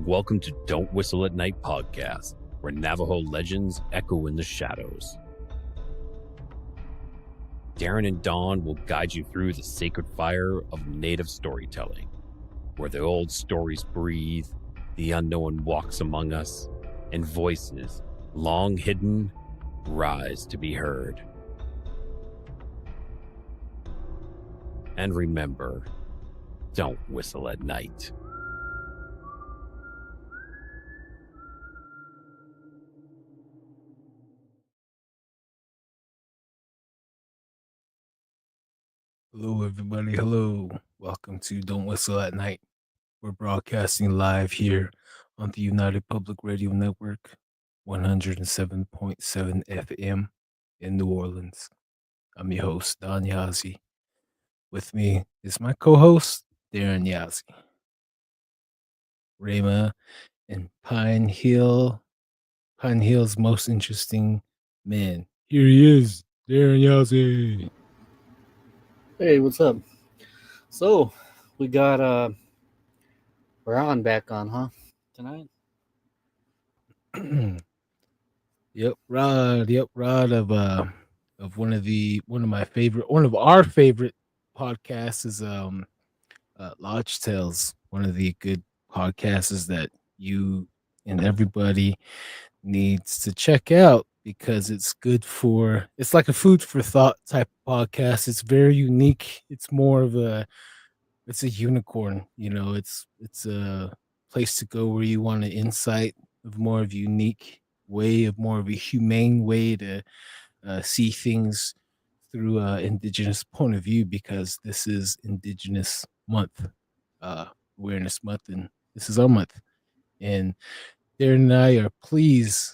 Welcome to Don't Whistle at Night podcast, where Navajo legends echo in the shadows. Darren and Dawn will guide you through the sacred fire of native storytelling, where the old stories breathe, the unknown walks among us, and voices, long hidden, rise to be heard. And remember, don't whistle at night. Hello, everybody. Hello. Welcome to Don't Whistle at Night. We're broadcasting live here on the United Public Radio Network, 107.7 FM in New Orleans. I'm your host, Don Yazzie. With me is my co-host, Darren Yazzie. Rama and Pine Hill's most interesting man. Here he is, Darren Yazzie. Hey, what's up? So, we got Ron back on, huh? Tonight? Yep, Rod of one of our favorite podcasts is Lodge Tales, one of the good podcasts that you and everybody needs to check out because it's like a food for thought type of podcast. It's very unique. It's a unicorn, it's a place to go where you want an insight of more of a unique way, of more of a humane way to see things through indigenous point of view, because this is Indigenous month, awareness month, and this is our month. And Darren and I are pleased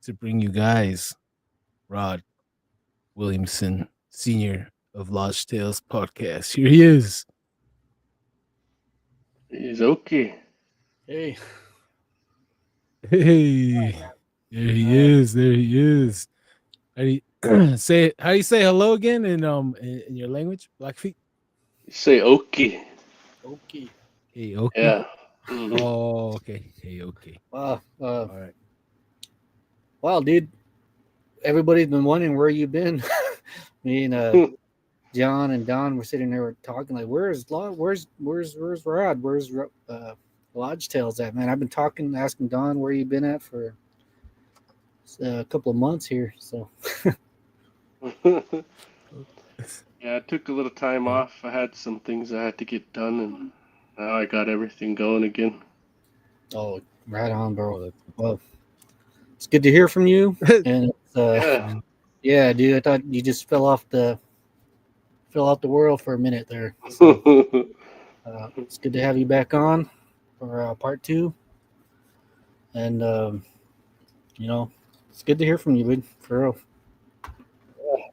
to bring you guys Rod Williamson, senior of Lodge Tales podcast. Here he is. He's okay. Hey. Hey, there he is. There he is. How do you say hello again in your language, Blackfeet? You say okay. Okay. Hey, okay. Yeah. Mhm. Oh, okay. Hey, okay. Wow. All right. Wow, dude. Everybody's been wondering where you've been. Me and John and Don were sitting there talking like, where's Rod? Where's Lodge Tales at, man? I've been asking Don where you've been at for a couple of months here. So Yeah, I took a little time off. I had some things I had to get done, and now I got everything going again. Oh, right on, bro. Oh, Well, it's good to hear from you. And Yeah. yeah, dude, I thought you just fell out the world for a minute there. So it's good to have you back on for part 2. And it's good to hear from you, dude. For real.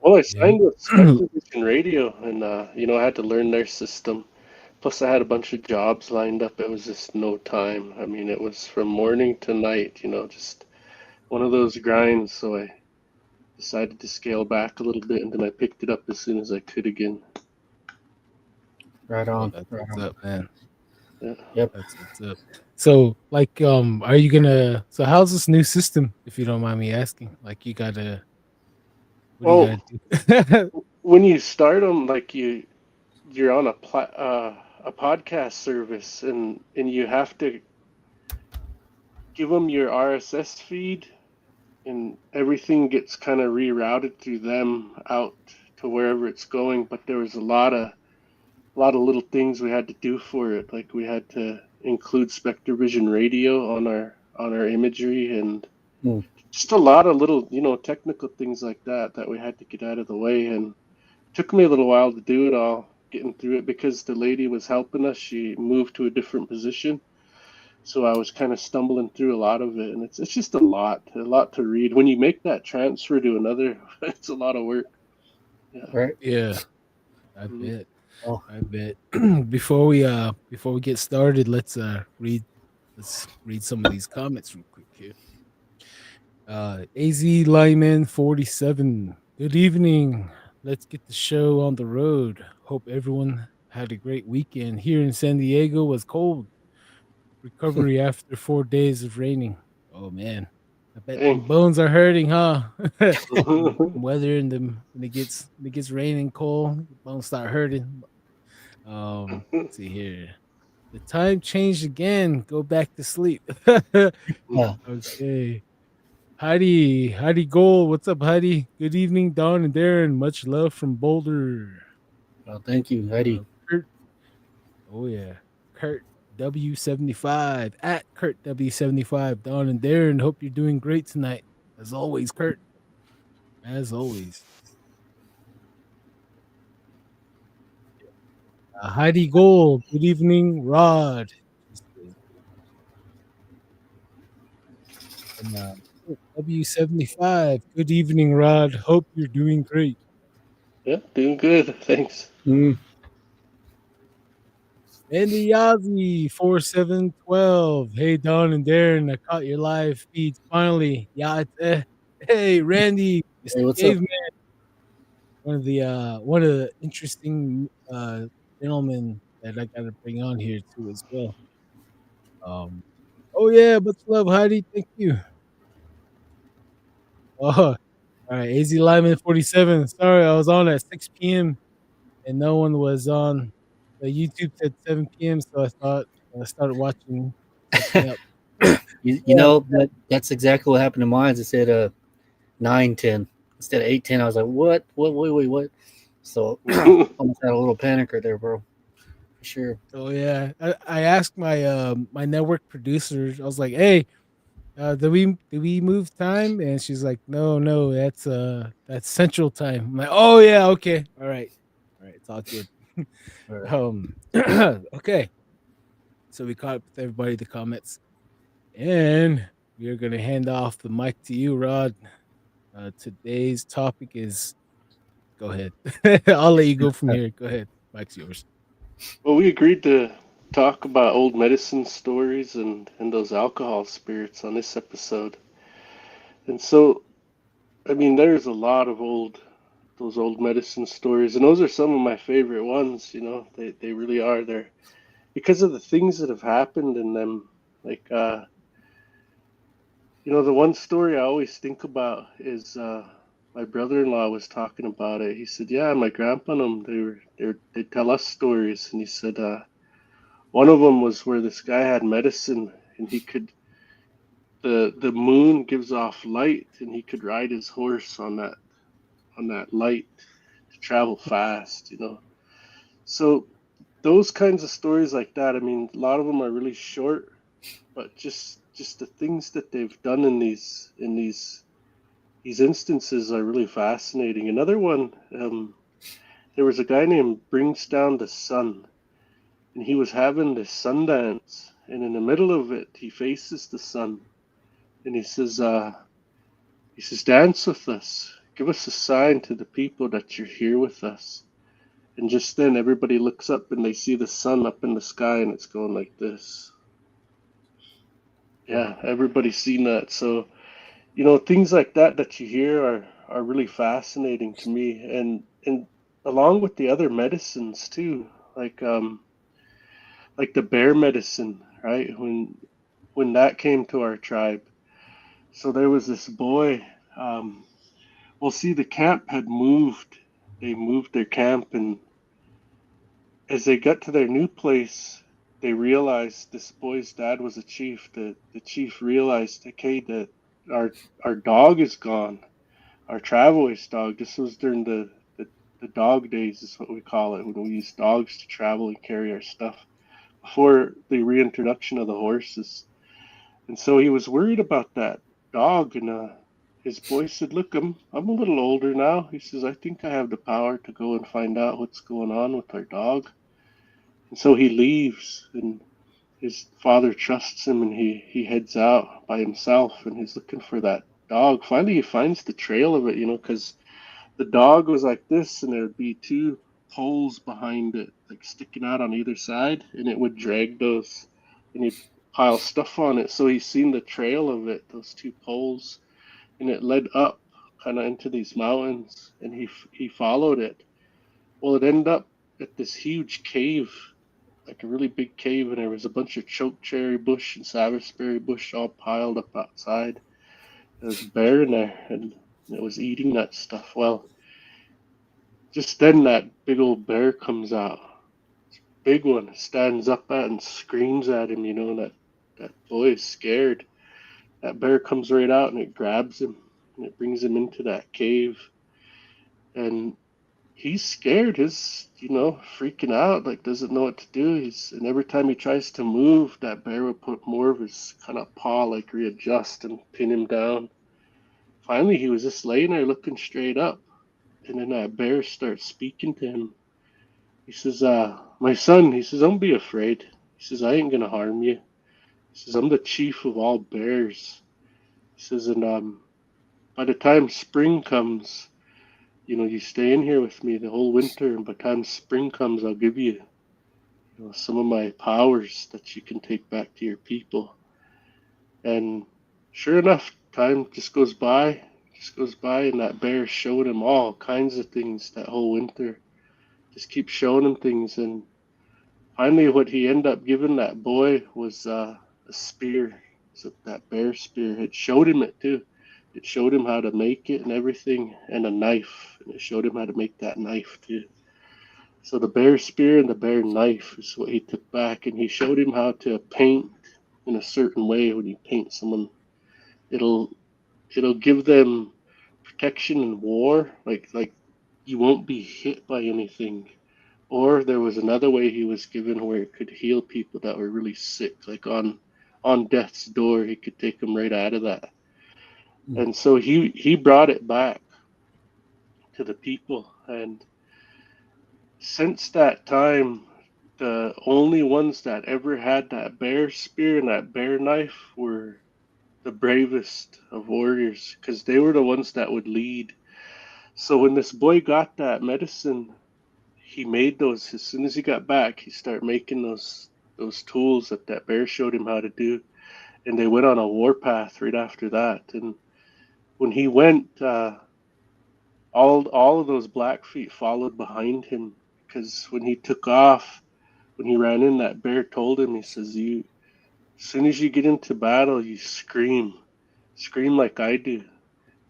Well, I signed with Spectrum Radio, and I had to learn their system. Plus, I had a bunch of jobs lined up. It was just no time. I mean, it was from morning to night. Just one of those grinds. So I decided to scale back a little bit, and then I picked it up as soon as I could again. Right on. That's right what's on. up, man. Yeah. Yep. That's what's up. So, like, are you gonna? So, how's this new system? If you don't mind me asking, like, you gotta. What do you Well, gotta do? when you start them, like you're on a podcast service, and you have to give them your RSS feed, and everything gets kind of rerouted through them out to wherever it's going. But there was a lot of little things we had to do for it. Like we had to include Spectre Vision Radio on our imagery, and just a lot of little technical things like that we had to get out of the way. And it took me a little while to do it all, getting through it, because the lady was helping us. She moved to a different position, so I was kind of stumbling through a lot of it, and it's just a lot to read. When you make that transfer to another, it's a lot of work. Yeah. Right. Yeah, I Mhm. bet. Oh. I bet. before we get started, let's read some of these comments real quick here. AZ Lyman 47. Good evening. Let's get the show on the road. Hope everyone had a great weekend. Here in San Diego was cold. recovery after 4 days of raining. Oh man, I bet them Dang. bones are hurting, huh? Weather and them when it gets raining cold, the bones start hurting. Let's see here. The time changed again. Go back to sleep. Yeah. Okay. Heidi Gold. What's up, Heidi? Good evening, Don and Darren. Much love from Boulder. Well, thank you, Heidi. Kurt. Oh yeah. Kurt W75 at Kurt W75. Don and Darren. Hope you're doing great tonight. As always, Kurt. As always. Heidi Gold. Good evening, Rod. And, W75. Good evening, Rod. Hope you're doing great. Yeah, doing good. Thanks. Mm. And the Yazzie 4712. Hey Don and Darren, I caught your live feeds finally. Yeah, hey Randy, Mr. Hey, what's up? Caveman, one of the interesting gentlemen that I gotta bring on here too as well. Oh yeah, much love, Heidi. Thank you. Oh, all right, AZ Lyman 47. Sorry, I was on at 6 p.m. and no one was on. The YouTube said 7 p.m. So I thought I started catching up. You Yeah, know that's exactly what happened to mine. It said 9:10 instead of 8:10. I was like, what? Wait, what? So almost had a little panicker there, bro. For sure. oh yeah. I asked my network producer. I was like, "Hey, did we move time?" And she's like, "No, that's Central Time." I'm like, "Oh yeah, okay, all right, it's all good." All right. Okay. So we caught up with everybody, the comments, and we are gonna hand off the mic to you, Rod. Today's topic is. Go ahead. I'll let you go from here. Go ahead. Mike's yours. Well, we agreed to talk about old medicine stories and those alcohol spirits on this episode. And so, I mean, there's a lot of those old medicine stories, and those are some of my favorite ones. You know, they really are. They're because of the things that have happened in them. Like, you know, the one story I always think about is my brother-in-law was talking about it. He said, "Yeah, my grandpa and them they tell us stories," and he said, one of them was where this guy had medicine and he could the moon gives off light and he could ride his horse on that light to travel fast, you know. So those kinds of stories like that, I mean, a lot of them are really short, but just the things that they've done in these instances are really fascinating. Another one, there was a guy named Brings Down the Sun, and he was having this sun dance, and in the middle of it, he faces the sun, and he says, "Dance with us. Give us a sign to the people that you're here with us." And just then, everybody looks up and they see the sun up in the sky, and it's going like this. Yeah, everybody's seen that. So, you know, things like that that you hear are really fascinating to me, and along with the other medicines too, like the bear medicine, right? When that came to our tribe, so there was this boy. Well, see, the camp had moved. They moved their camp, and as they got to their new place, they realized this boy's dad was a chief. The chief realized, okay, that our dog is gone. Our travelers dog. This was during the dog days, is what we call it, when we used dogs to travel and carry our stuff before the reintroduction of the horses. And so he was worried about that dog, and his boy said, "Look, I'm a little older now." He says, "I think I have the power to go and find out what's going on with our dog." And so he leaves, and his father trusts him, and he heads out by himself, and he's looking for that dog. Finally, he finds the trail of it, you know, because the dog was like this, and there would be two poles behind it, like sticking out on either side, and it would drag those, and he'd pile stuff on it. So he's seen the trail of it, those two poles, and it led up kind of into these mountains, and he followed it. Well, it ended up at this huge cave, like a really big cave, and there was a bunch of chokecherry bush and savage-berry bush all piled up outside. There was a bear in there, and it was eating that stuff. Well, just then that big old bear comes out. Big one, stands up at and screams at him, you know, and that boy is scared. That bear comes right out and it grabs him and it brings him into that cave. And he's scared. He's, you know, freaking out, like doesn't know what to do. And every time he tries to move, that bear will put more of his kind of paw, like readjust and pin him down. Finally, he was just laying there looking straight up. And then that bear starts speaking to him. He says, my son, he says, don't be afraid. He says, I ain't going to harm you. He says, I'm the chief of all bears. He says, and by the time spring comes, you know, you stay in here with me the whole winter, and by the time spring comes, I'll give you, you know, some of my powers that you can take back to your people. And sure enough, time just goes by, and that bear showed him all kinds of things that whole winter. Just keep showing him things, and finally what he ended up giving that boy was a spear. So that bear spear, it showed him it too. It showed him how to make it and everything, and a knife, and it showed him how to make that knife too. So the bear spear and the bear knife is what he took back, and he showed him how to paint in a certain way. When you paint someone, it'll give them protection in war, like you won't be hit by anything. Or there was another way he was given where it could heal people that were really sick, like on death's door. He could take them right out of that. And so he brought it back to the people. And since that time, the only ones that ever had that bear spear and that bear knife were the bravest of warriors, because they were the ones that would lead. So when this boy got that medicine, he made those. As soon as he got back, he started making those tools that bear showed him how to do, and they went on a warpath right after that. And when he went, all of those Blackfeet followed behind him, because when he took off, when he ran in, that bear told him, he says, "You, as soon as you get into battle, you scream like I do."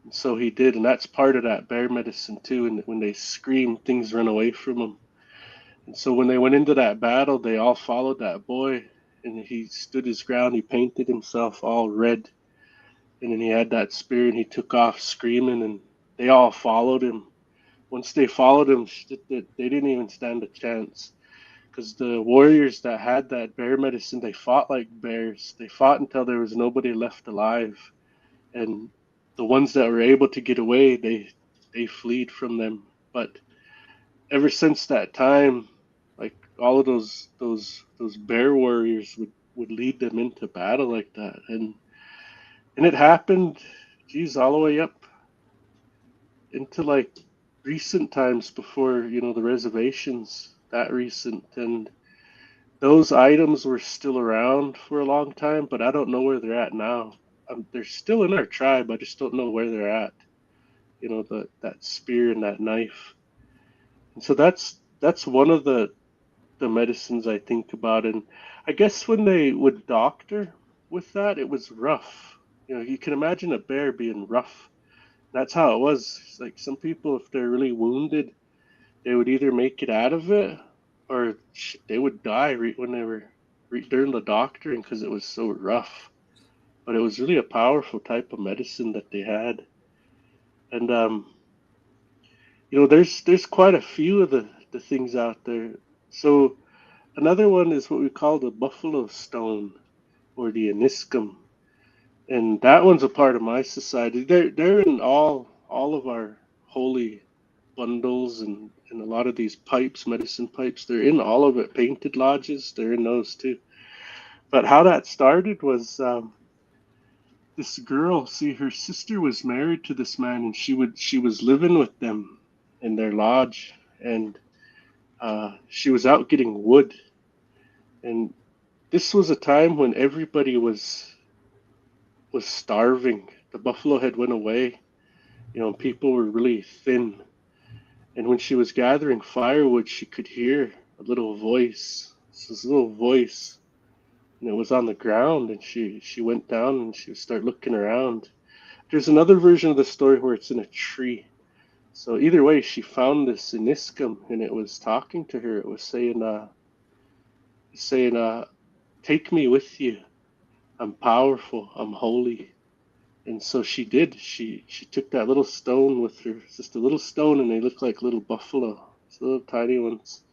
And so he did, and that's part of that bear medicine too. And when they scream, things run away from them. And so when they went into that battle, they all followed that boy, and he stood his ground. He painted himself all red, and then he had that spear, and he took off screaming, and they all followed him. Once they followed him, they didn't even stand a chance, because the warriors that had that bear medicine, they fought like bears. They fought until there was nobody left alive, and the ones that were able to get away, they fled from them. But ever since that time, like all of those bear warriors would lead them into battle like that, and it happened, geez, all the way up into like recent times before, you know, the reservations that recent, and those items were still around for a long time, but I don't know where they're at now. They're still in our tribe. I just don't know where they're at. You know, that spear and that knife. And so that's one of the medicines I think about. And I guess when they would doctor with that, it was rough. You know, you can imagine a bear being rough. That's how it was. It's like some people, if they're really wounded, they would either make it out of it, or they would die when they were during the doctoring, because it was so rough. But it was really a powerful type of medicine that they had. And you know, there's quite a few of the things out there. So another one is what we call the buffalo stone, or the aniscum, and that one's a part of my society. They're in all of our holy bundles, and a lot of these pipes, medicine pipes. They're in all of it. Painted lodges, they're in those too. But how that started was, this girl, see, her sister was married to this man, and she was living with them in their lodge, and she was out getting wood. And this was a time when everybody was starving. The buffalo had went away, you know, people were really thin. And when she was gathering firewood, she could hear a little voice, It's this little voice, and it was on the ground, and she went down and she started looking around. There's another version of the story where it's in a tree. So either way, she found this Iniscum, and it was talking to her. It was saying, take me with you. I'm powerful. I'm holy. And so she did. She took that little stone with her, just a little stone, and they look like little buffalo, it's little tiny ones.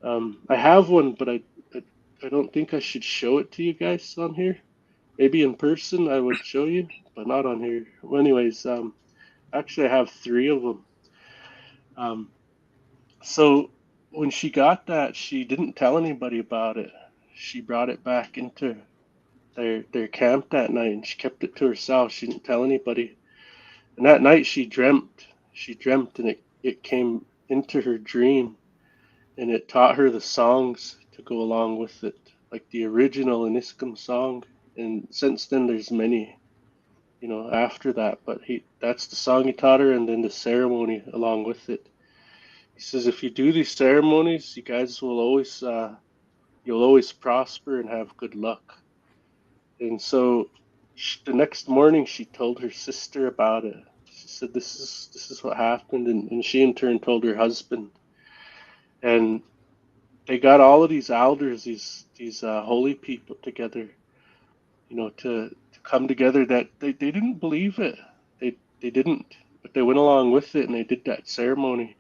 I have one, but I don't think I should show it to you guys on here. Maybe in person I would show you, but not on here. Well, anyways, actually I have 3 of them. So when she got that, she didn't tell anybody about it. She brought it back into their camp that night, and she kept it to herself. She didn't tell anybody. And that night she dreamt. She dreamt, and it came into her dream, and it taught her the songs to go along with it, like the original Iniscum song. And since then, there's many, after that. But that's the song he taught her, and then the ceremony along with it. He says, if you do these ceremonies, you guys will always, you'll always prosper and have good luck. And so the next morning, she told her sister about it. She said, this is what happened. And she in turn told her husband. And they got all of these elders, these holy people together, to come together. That they didn't believe it. They didn't, but they went along with it, and they did that ceremony.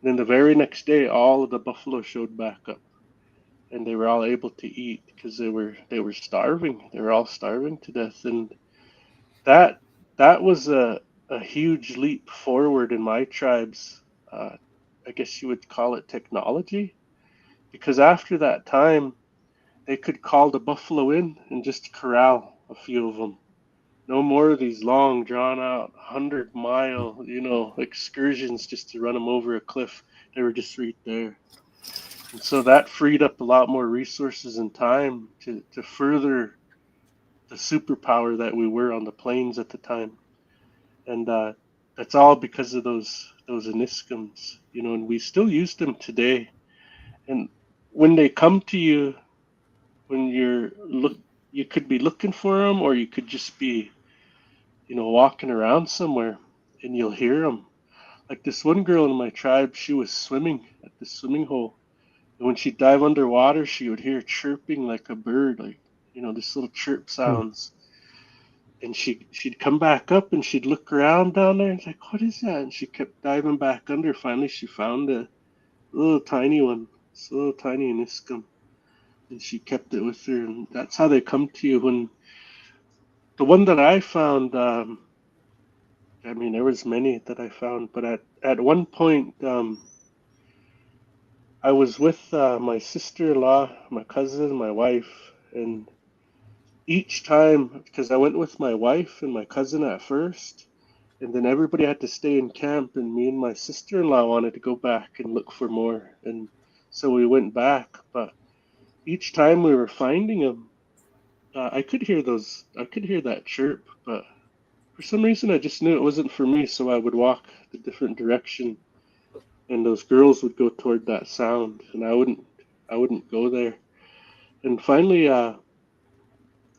And then the very next day, all of the buffalo showed back up, and they were all able to eat because they were starving. They were all starving to death, and that was a huge leap forward in my tribe's, I guess you would call it, technology, because after that time, they could call the buffalo in and just corral a few of them. No more of these long, drawn-out, 100-mile, excursions just to run them over a cliff. They were just right there. And so that freed up a lot more resources and time to further the superpower that we were on the plains at the time. And that's all because of those Iniscums, and we still use them today. And when they come to you, when you could be looking for them, or you could just be, walking around somewhere, and you'll hear them. Like this one girl in my tribe, she was swimming at the swimming hole, and when she'd dive underwater, she would hear chirping like a bird, like this little chirp sounds. And she'd come back up, and she'd look around down there, and she's like, what is that? And she kept diving back under. Finally, she found a little tiny one, it's a little tiny Iniscum. And she kept it with her, and that's how they come to you. When the one that I found, there was many that I found, but at one point, I was with my sister-in-law, my cousin, my wife, and each time, because I went with my wife and my cousin at first, and then everybody had to stay in camp, and me and my sister-in-law wanted to go back and look for more, and so we went back, but each time we were finding them, I could hear that chirp, but for some reason I just knew it wasn't for me, so I would walk the different direction, and those girls would go toward that sound, and I wouldn't go there. And finally, I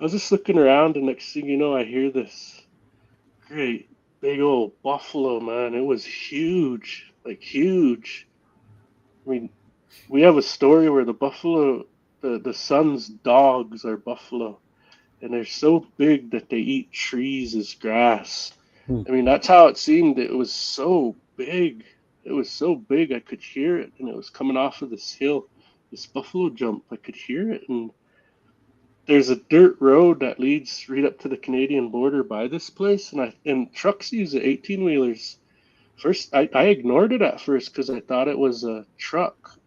was just looking around, and next thing you know, I hear this great big old buffalo, man. It was huge, like huge. We have a story where the buffalo, the son's dogs are buffalo, and they're so big that they eat trees as grass. That's how it seemed. It was so big. It was so big I could hear it, and it was coming off of this hill, this buffalo jump. I could hear it, and there's a dirt road that leads right up to the Canadian border by this place, and trucks use it, 18-wheelers. First, I ignored it at first because I thought it was a truck,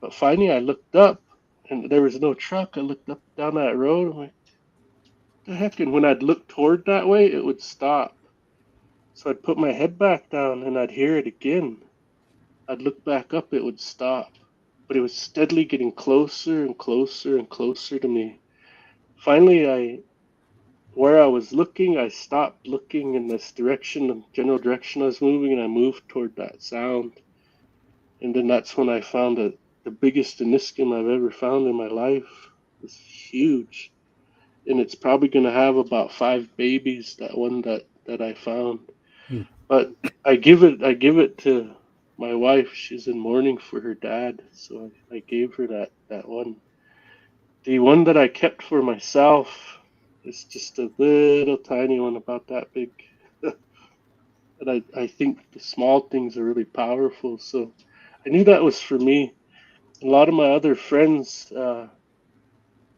but finally I looked up, and there was no truck. I looked up down that road. I'm like, what the heck? And when I'd look toward that way, it would stop. So I'd put my head back down, and I'd hear it again. I'd look back up, it would stop. But it was steadily getting closer and closer and closer to me. Finally, where I was looking, I stopped looking in this direction, the general direction I was moving, and I moved toward that sound. And then that's when I found the the biggest Aniskim I've ever found in my life. It's huge. And it's probably going to have about 5 babies, that one that I found. But I give it to my wife. She's in mourning for her dad, so I gave her that one. The one that I kept for myself is just a little tiny one, about that big. But I think the small things are really powerful. So I knew that was for me. A lot of my other friends,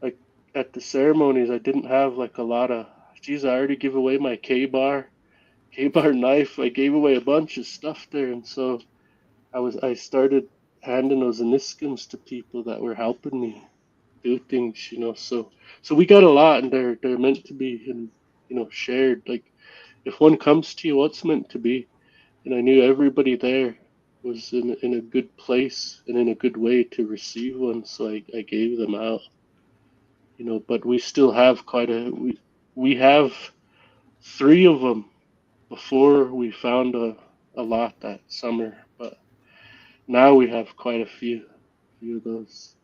like at the ceremonies, I didn't have like a lot of. Geez, I already gave away my K-bar knife. I gave away a bunch of stuff there, and so I started handing those Aniskins to people that were helping me do things, you know. So we got a lot, and they're meant to be, and shared. Like if one comes to you, what's meant to be, and I knew everybody there was in a good place and in a good way to receive one, so I gave them out, you know. But we still have we have 3 of them before we found a lot that summer, but now we have quite a few of those.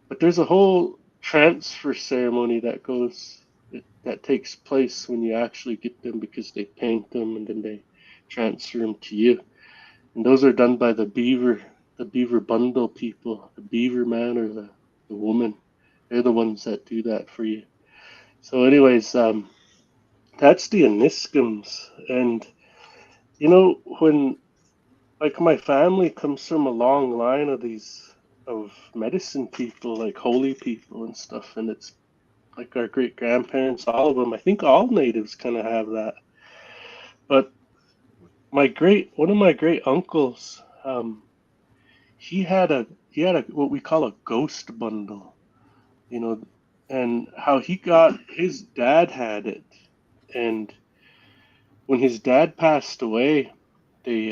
But there's a whole transfer ceremony that takes place when you actually get them, because they paint them and then they transfer them to you. And those are done by the beaver bundle people, the beaver man or the woman. They're the ones that do that for you. So anyways, that's the Aniskums. And when like my family comes from a long line of medicine people, like holy people and stuff, and it's like our great grandparents, all of them. I think all natives kind of have that. But one of my great uncles, he had a what we call a ghost bundle, you know, and how he got his dad had it, and when his dad passed away, they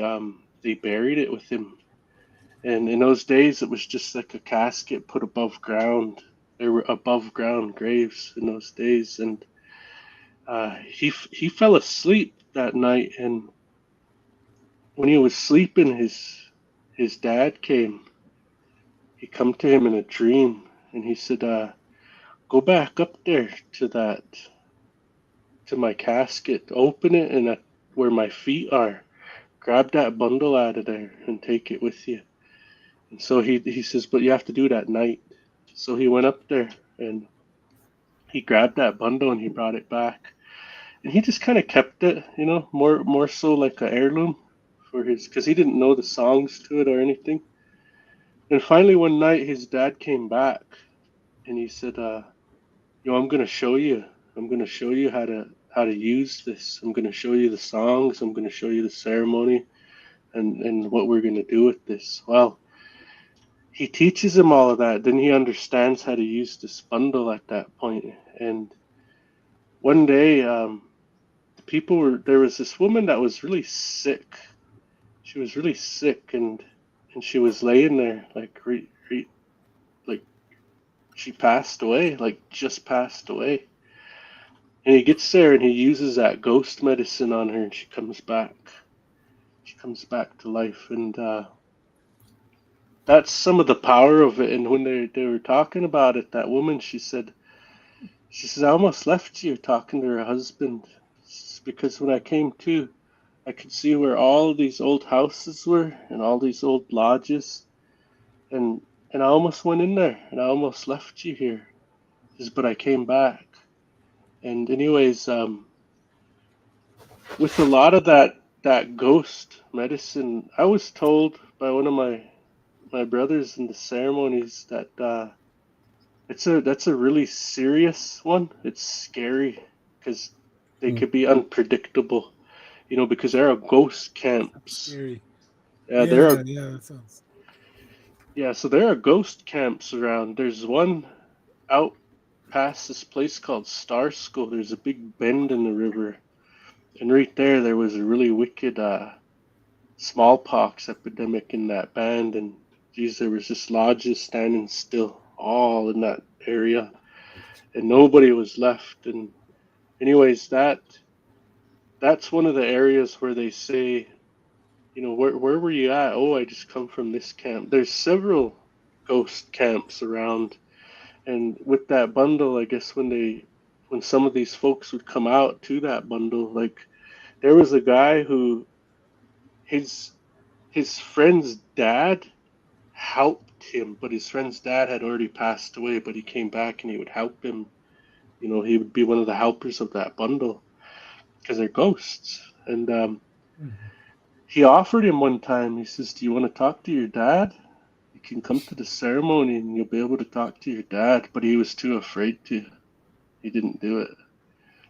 buried it with him. And in those days, it was just like a casket put above ground. There were above ground graves in those days, and he fell asleep that night. And when he was sleeping, his dad came. He come to him in a dream, and he said, "Go back up there to my casket, open it, and where my feet are, grab that bundle out of there and take it with you." And so he says, "But you have to do it at night." So he went up there and he grabbed that bundle and he brought it back. And he just kind of kept it, more so like an heirloom for because he didn't know the songs to it or anything. And finally one night his dad came back and he said, I'm going to show you. I'm going to show you how to use this. I'm going to show you the songs. I'm going to show you the ceremony and what we're going to do with this. Well, he teaches him all of that. Then he understands how to use this bundle at that point. And one day, there was this woman that was really sick. She was really sick, and she was laying there like like she passed away, like just passed away. And he gets there and he uses that ghost medicine on her, and she comes back. She comes back to life, and that's some of the power of it. And when they were talking about it, that woman, she says, "I almost left you talking to her husband, because when I came to, I could see where all these old houses were and all these old lodges, and I almost went in there and I almost left you here, but I came back." And anyways, with a lot of that ghost medicine, I was told by one of my brothers in the ceremonies that that's a really serious one. It's scary because they could be unpredictable, because there are ghost camps. Scary. Yeah, there are. Yeah, that sounds. Yeah, so there are ghost camps around. There's one out past this place called Starsco. There's a big bend in the river, and right there was a really wicked smallpox epidemic in that band, and geez, there was just lodges standing still all in that area, and nobody was left. And anyways, that's one of the areas where they say, where were you at? Oh, I just come from this camp. There's several ghost camps around. And with that bundle, I guess when some of these folks would come out to that bundle, like there was a guy who his friend's dad helped him, but his friend's dad had already passed away, but he came back and he would help him. You know, he would be one of the helpers of that bundle because they're ghosts. And he offered him one time, he says, "Do you want to talk to your dad? You can come to the ceremony and you'll be able to talk to your dad." But he was too afraid to. He didn't do it.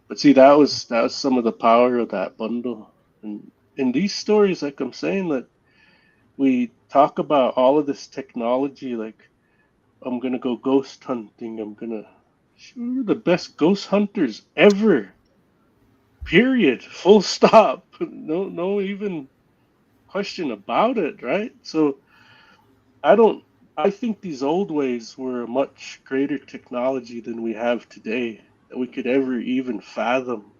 But see, that was some of the power of that bundle. And in these stories, like I'm saying, that we talk about all of this technology, like I'm gonna go ghost hunting. We're the best ghost hunters ever. Period. Full stop. No even question about it, right? So I think these old ways were a much greater technology than we have today that we could ever even fathom.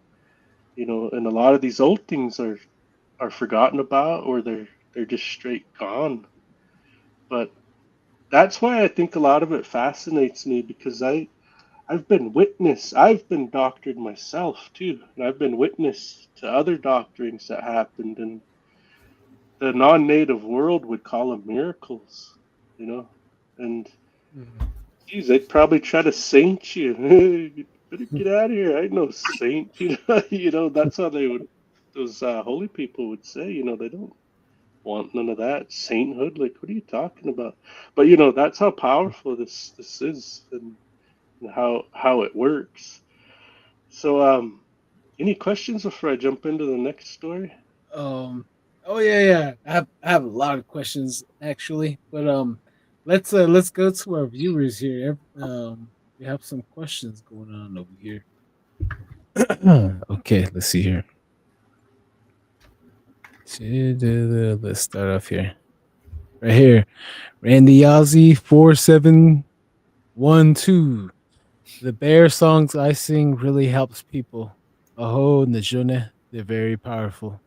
You know, and a lot of these old things are forgotten about, or they're just straight gone. But that's why I think a lot of it fascinates me, because I've been doctored myself too, and I've been witness to other doctorings that happened, and the non-native world would call them miracles, you know, and geez, they'd probably try to saint you. You better get out of here. I ain't no saint, you know. You know, that's how those holy people would say. You know, they don't want none of that sainthood. Like, what are you talking about? But you know, that's how powerful this is, and how it works. So, any questions before I jump into the next story? Oh yeah. I have a lot of questions actually, but let's go to our viewers here. We have some questions going on over here. Okay, let's see here. Let's start off here. Right here, Randy Yazzie 4712. The bear songs I sing really helps people. Aho Najune, they're very powerful.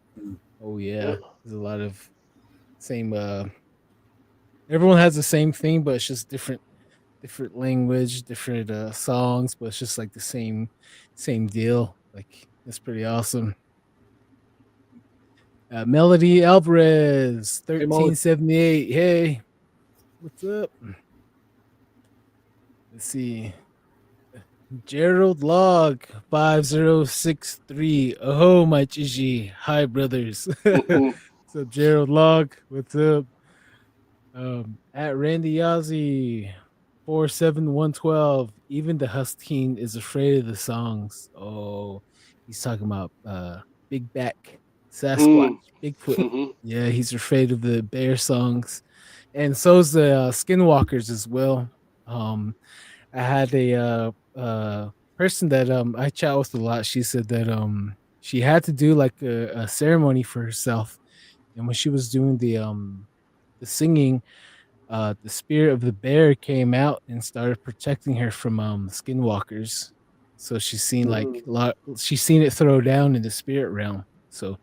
Oh yeah, Yeah. there's a lot of same. Everyone has the same thing, but it's just different language, different songs, but it's just like the same deal. Like it's pretty awesome. Melody Alvarez, Hey, Mo. 1378. Hey, what's up? Let's see. Gerald Log 5063. Oh my Gigi. Hi brothers. What's up, Gerald Log? What's up? At Randy Yazzie 47112. Even the Husky is afraid of the songs. Oh, he's talking about Big Back, Sasquatch, Bigfoot. Yeah, he's afraid of the bear songs. And so's the Skinwalkers as well. I had a person that I chat with a lot. She said that she had to do like a ceremony for herself, and when she was doing the singing, the spirit of the bear came out and started protecting her from skinwalkers. So she's seen like a lot. She's seen it throw down in the spirit realm. So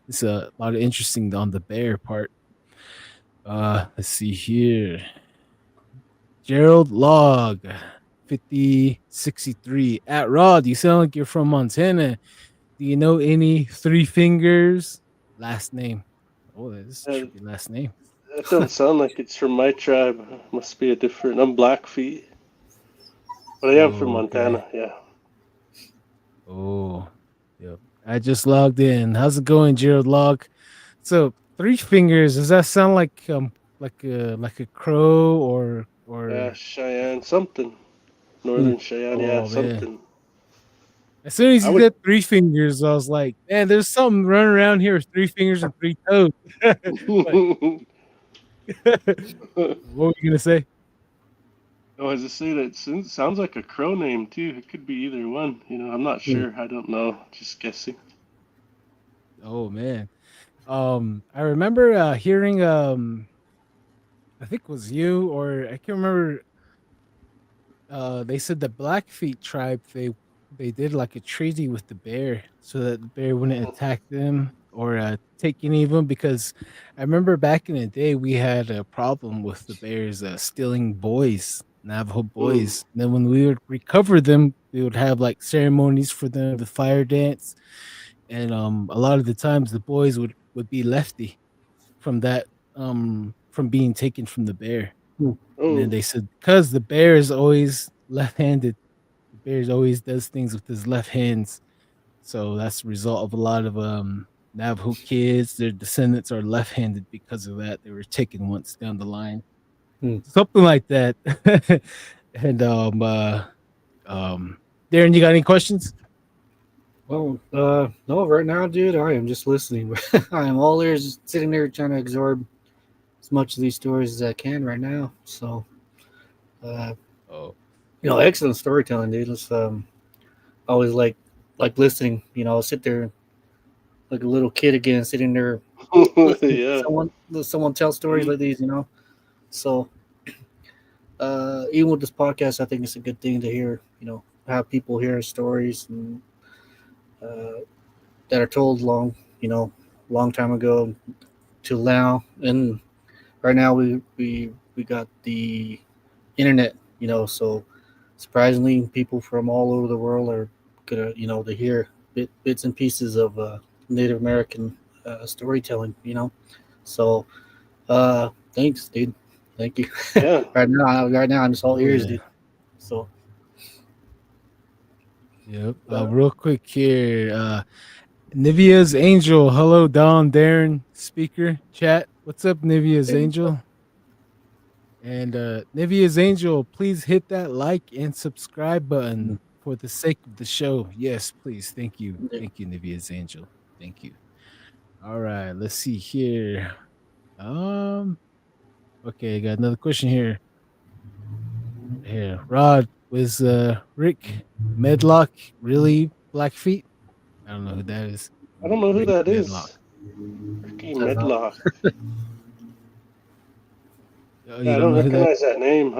it's a lot of interesting on the bear part. Let's see here. Gerald Log 5063 at Rod. You sound like you're from Montana. Do you know any Three Fingers? Last name. Oh, this should be last name. That doesn't sound like it's from my tribe. Must be a different. I'm Blackfeet, but I am from Montana. Yeah. Oh, yep. I just logged in. How's it going, Gerald Log? So Three Fingers. Does that sound like a crow or Yeah, Cheyenne something. Northern Cheyenne. Yeah, man. something. As soon as you said Three Fingers, I was like, man, there's something running around here with 3 fingers and 3 toes. What were you gonna say? Oh, as I say, that sounds like a crow name too. It could be either one. You know, I'm not sure. I don't know. Just guessing. Oh man, I remember hearing I think it was you or I can't remember. They said the Blackfeet tribe they did like a treaty with the bear so that the bear wouldn't attack them or take any of them, because I remember back in the day we had a problem with the bears stealing boys, Navajo boys. And then when we would recover them, we would have like ceremonies for them, the fire dance, and a lot of the times the boys would be lefty from that from being taken from the bear. And then Oh, they said because the bear is always left-handed, the bear always does things with his left hands. So that's the result of a lot of Navajo kids. Their descendants are left-handed because of that. They were taken once down the line, Hmm. something like that. And Darren, you got any questions? Well, no, right now, dude, I am just listening. I am all ears, just sitting there trying to absorb as much of these stories as I can right now. So, uh, Oh, excellent storytelling, dude. It's always like listening. I'll sit there like a little kid again, sitting there listening yeah. to someone tell stories like these. So, even with this podcast, I think it's a good thing to hear. Have people hear stories and uh, that are told long time ago till now. And right now we got the internet, so surprisingly people from all over the world are gonna to hear bits and pieces of Native American storytelling. So thanks, dude. Thank you. Yeah. Right now I'm just all oh ears, yeah. dude. So Yep. Real quick here. Nivea's Angel. Hello, Don, Darren, speaker, chat. What's up, Nivea's there you go. Angel? And Nivea's Angel, please hit that like and subscribe button for the sake of the show. Yes, please. Thank you. Yeah. Thank you, Nivea's Angel. Thank you. All right, let's see here. Okay, I got another question here. Here, Rod, was Rick Medlock really Blackfeet? I don't know who that is. I don't know who Rick that Medlock. is. Ricky I don't know. Medlock. Oh, Yeah, you I don't don't know who that? recognize that name.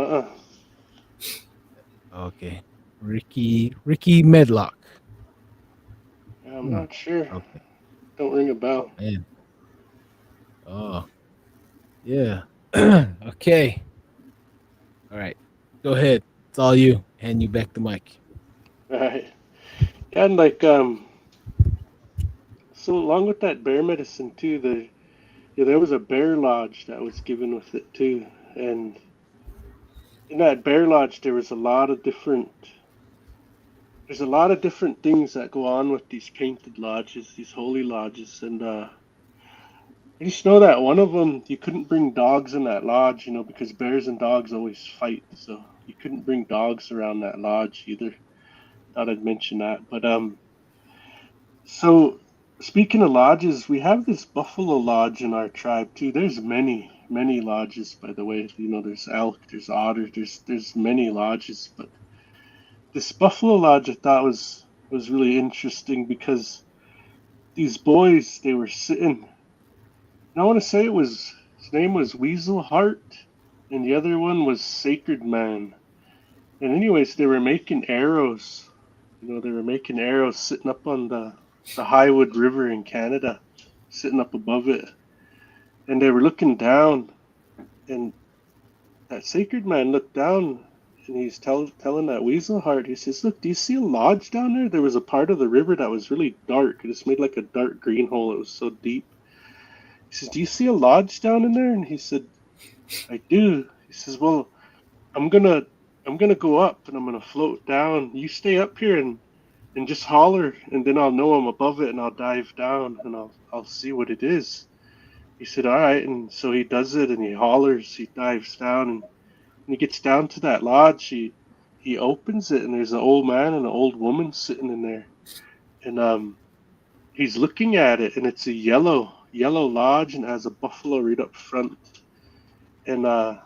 Okay, Ricky Medlock. Yeah, I'm not sure. Okay, Don't ring a bell. man. Oh, yeah. Okay. All right. Go ahead. It's all you. Hand you back the mic. All right. Yeah, and so along with that bear medicine too, there was a bear lodge that was given with it too, and in that bear lodge there was there's a lot of different things that go on with these painted lodges, these holy lodges, and I just know that one of them you couldn't bring dogs in that lodge, because bears and dogs always fight, so you couldn't bring dogs around that lodge either. Thought I'd mention that, but so speaking of lodges, we have this buffalo lodge in our tribe too. There's many lodges, by the way. There's elk, there's otter, there's many lodges, but this buffalo lodge I thought was really interesting because these boys they were sitting. And I want to say his name was Weasel Heart, and the other one was Sacred Man. And anyways, they were making arrows. They were making arrows sitting up on the Highwood River in Canada, sitting up above it, and they were looking down, and that Sacred Man looked down, and he's telling that Weasel Heart, he says, "Look, do you see a lodge down there? There was a part of the river that was really dark. It just made like a dark green hole. It was so deep." He says, "Do you see a lodge down in there?" And he said, "I do." He says, "Well, I'm gonna go up and I'm gonna float down. You stay up here and just holler, and then I'll know I'm above it, and I'll dive down, and I'll see what it is." He said, "All right," and so he does it, and he hollers, he dives down, and when he gets down to that lodge, he opens it, and there's an old man and an old woman sitting in there, and he's looking at it, and it's a yellow lodge, and it has a buffalo right up front, and that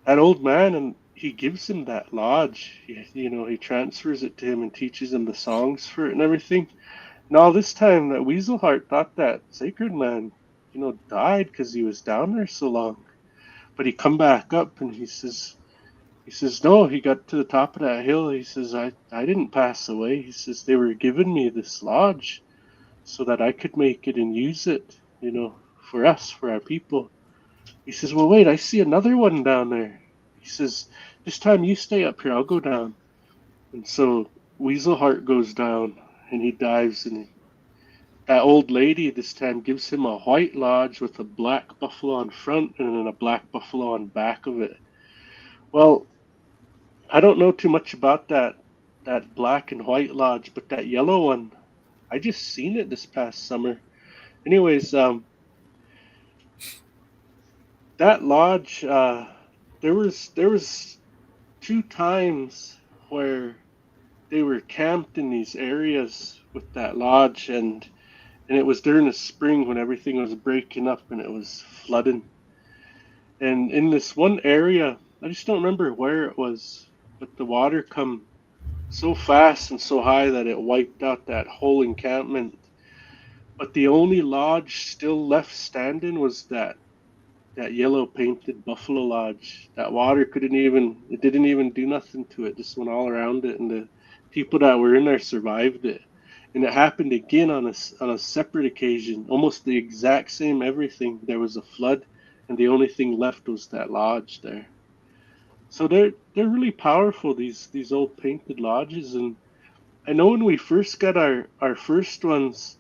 old man, and he gives him that lodge. He transfers it to him and teaches him the songs for it and everything. And all this time, that Weasel Heart thought that Sacred Man, died because he was down there so long. But he come back up and he says, no, he got to the top of that hill. He says, I didn't pass away. He says, they were giving me this lodge. so that I could make it and use it, for us, for our people. He says, well, wait, I see another one down there. He says, this time you stay up here, I'll go down. And so Weaselheart goes down and he dives, and that old lady this time gives him a white lodge with a black buffalo on front and then a black buffalo on back of it. Well, I don't know too much about that black and white lodge, but that yellow one, I just seen it this past summer. Anyways, that lodge, there was 2 times where they were camped in these areas with that lodge, and it was during the spring when everything was breaking up and it was flooding. And in this one area, I just don't remember where it was, but the water come so fast and so high that it wiped out that whole encampment. But the only lodge still left standing was that yellow painted buffalo lodge. That water it didn't even do nothing to it, just went all around it, and the people that were in there survived it. And it happened again on a separate occasion, almost the exact same everything. There was a flood, and the only thing left was that lodge there. So they're really powerful, these old painted lodges. And I know when we first got our first ones,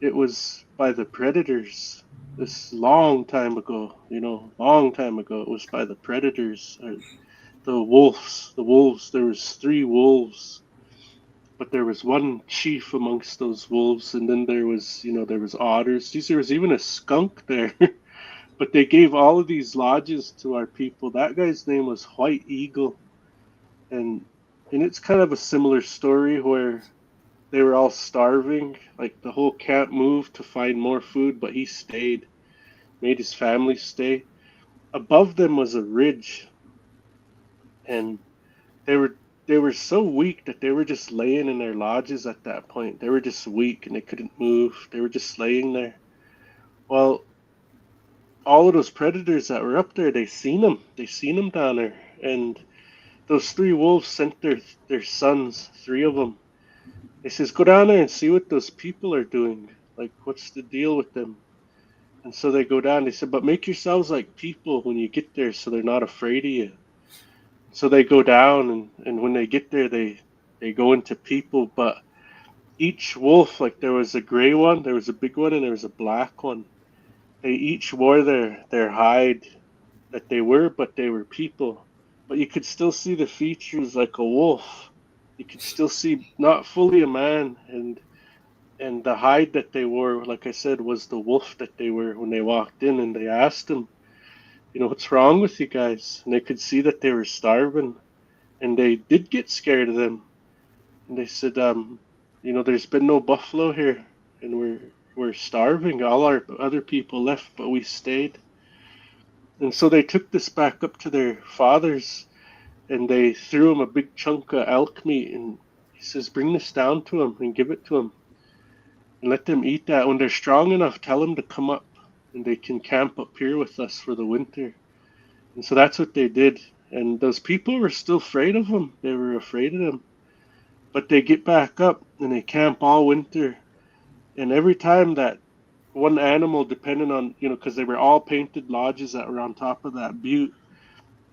it was by the predators. This long time ago, long time ago, it was by the predators, or the wolves. The wolves. There was 3 wolves, but there was one chief amongst those wolves, and then there was otters. There was even a skunk there. But they gave all of these lodges to our people. That guy's name was White Eagle, and it's kind of a similar story where they were all starving. Like the whole camp moved to find more food, but he stayed, made his family stay. Above them was a ridge, and they were so weak that they were just laying in their lodges at that point. They were just weak and they couldn't move. They were just laying there. Well, all of those predators that were up there, they seen them. They seen them down there, and those 3 wolves sent their sons, 3 of them. They says, go down there and see what those people are doing. Like, what's the deal with them? And so they go down. They said, but make yourselves like people when you get there so they're not afraid of you. So they go down, and when they get there, they go into people. But each wolf, like there was a gray one, there was a big one, and there was a black one. They each wore their hide that they were, but they were people. But you could still see the features like a wolf. You could still see not fully a man, and the hide that they wore, like I said, was the wolf that they were when they walked in. And they asked them, what's wrong with you guys? And they could see that they were starving, and they did get scared of them. And they said, there's been no buffalo here, and we're starving. All our other people left, but we stayed. And so they took this back up to their fathers, and they threw him a big chunk of elk meat, and he says, bring this down to them and give it to them and let them eat that. When they're strong enough, tell them to come up and they can camp up here with us for the winter. And so that's what they did. And those people were still afraid of them. They were afraid of them. But they get back up and they camp all winter. And every time that one animal, depending on, because they were all painted lodges that were on top of that butte,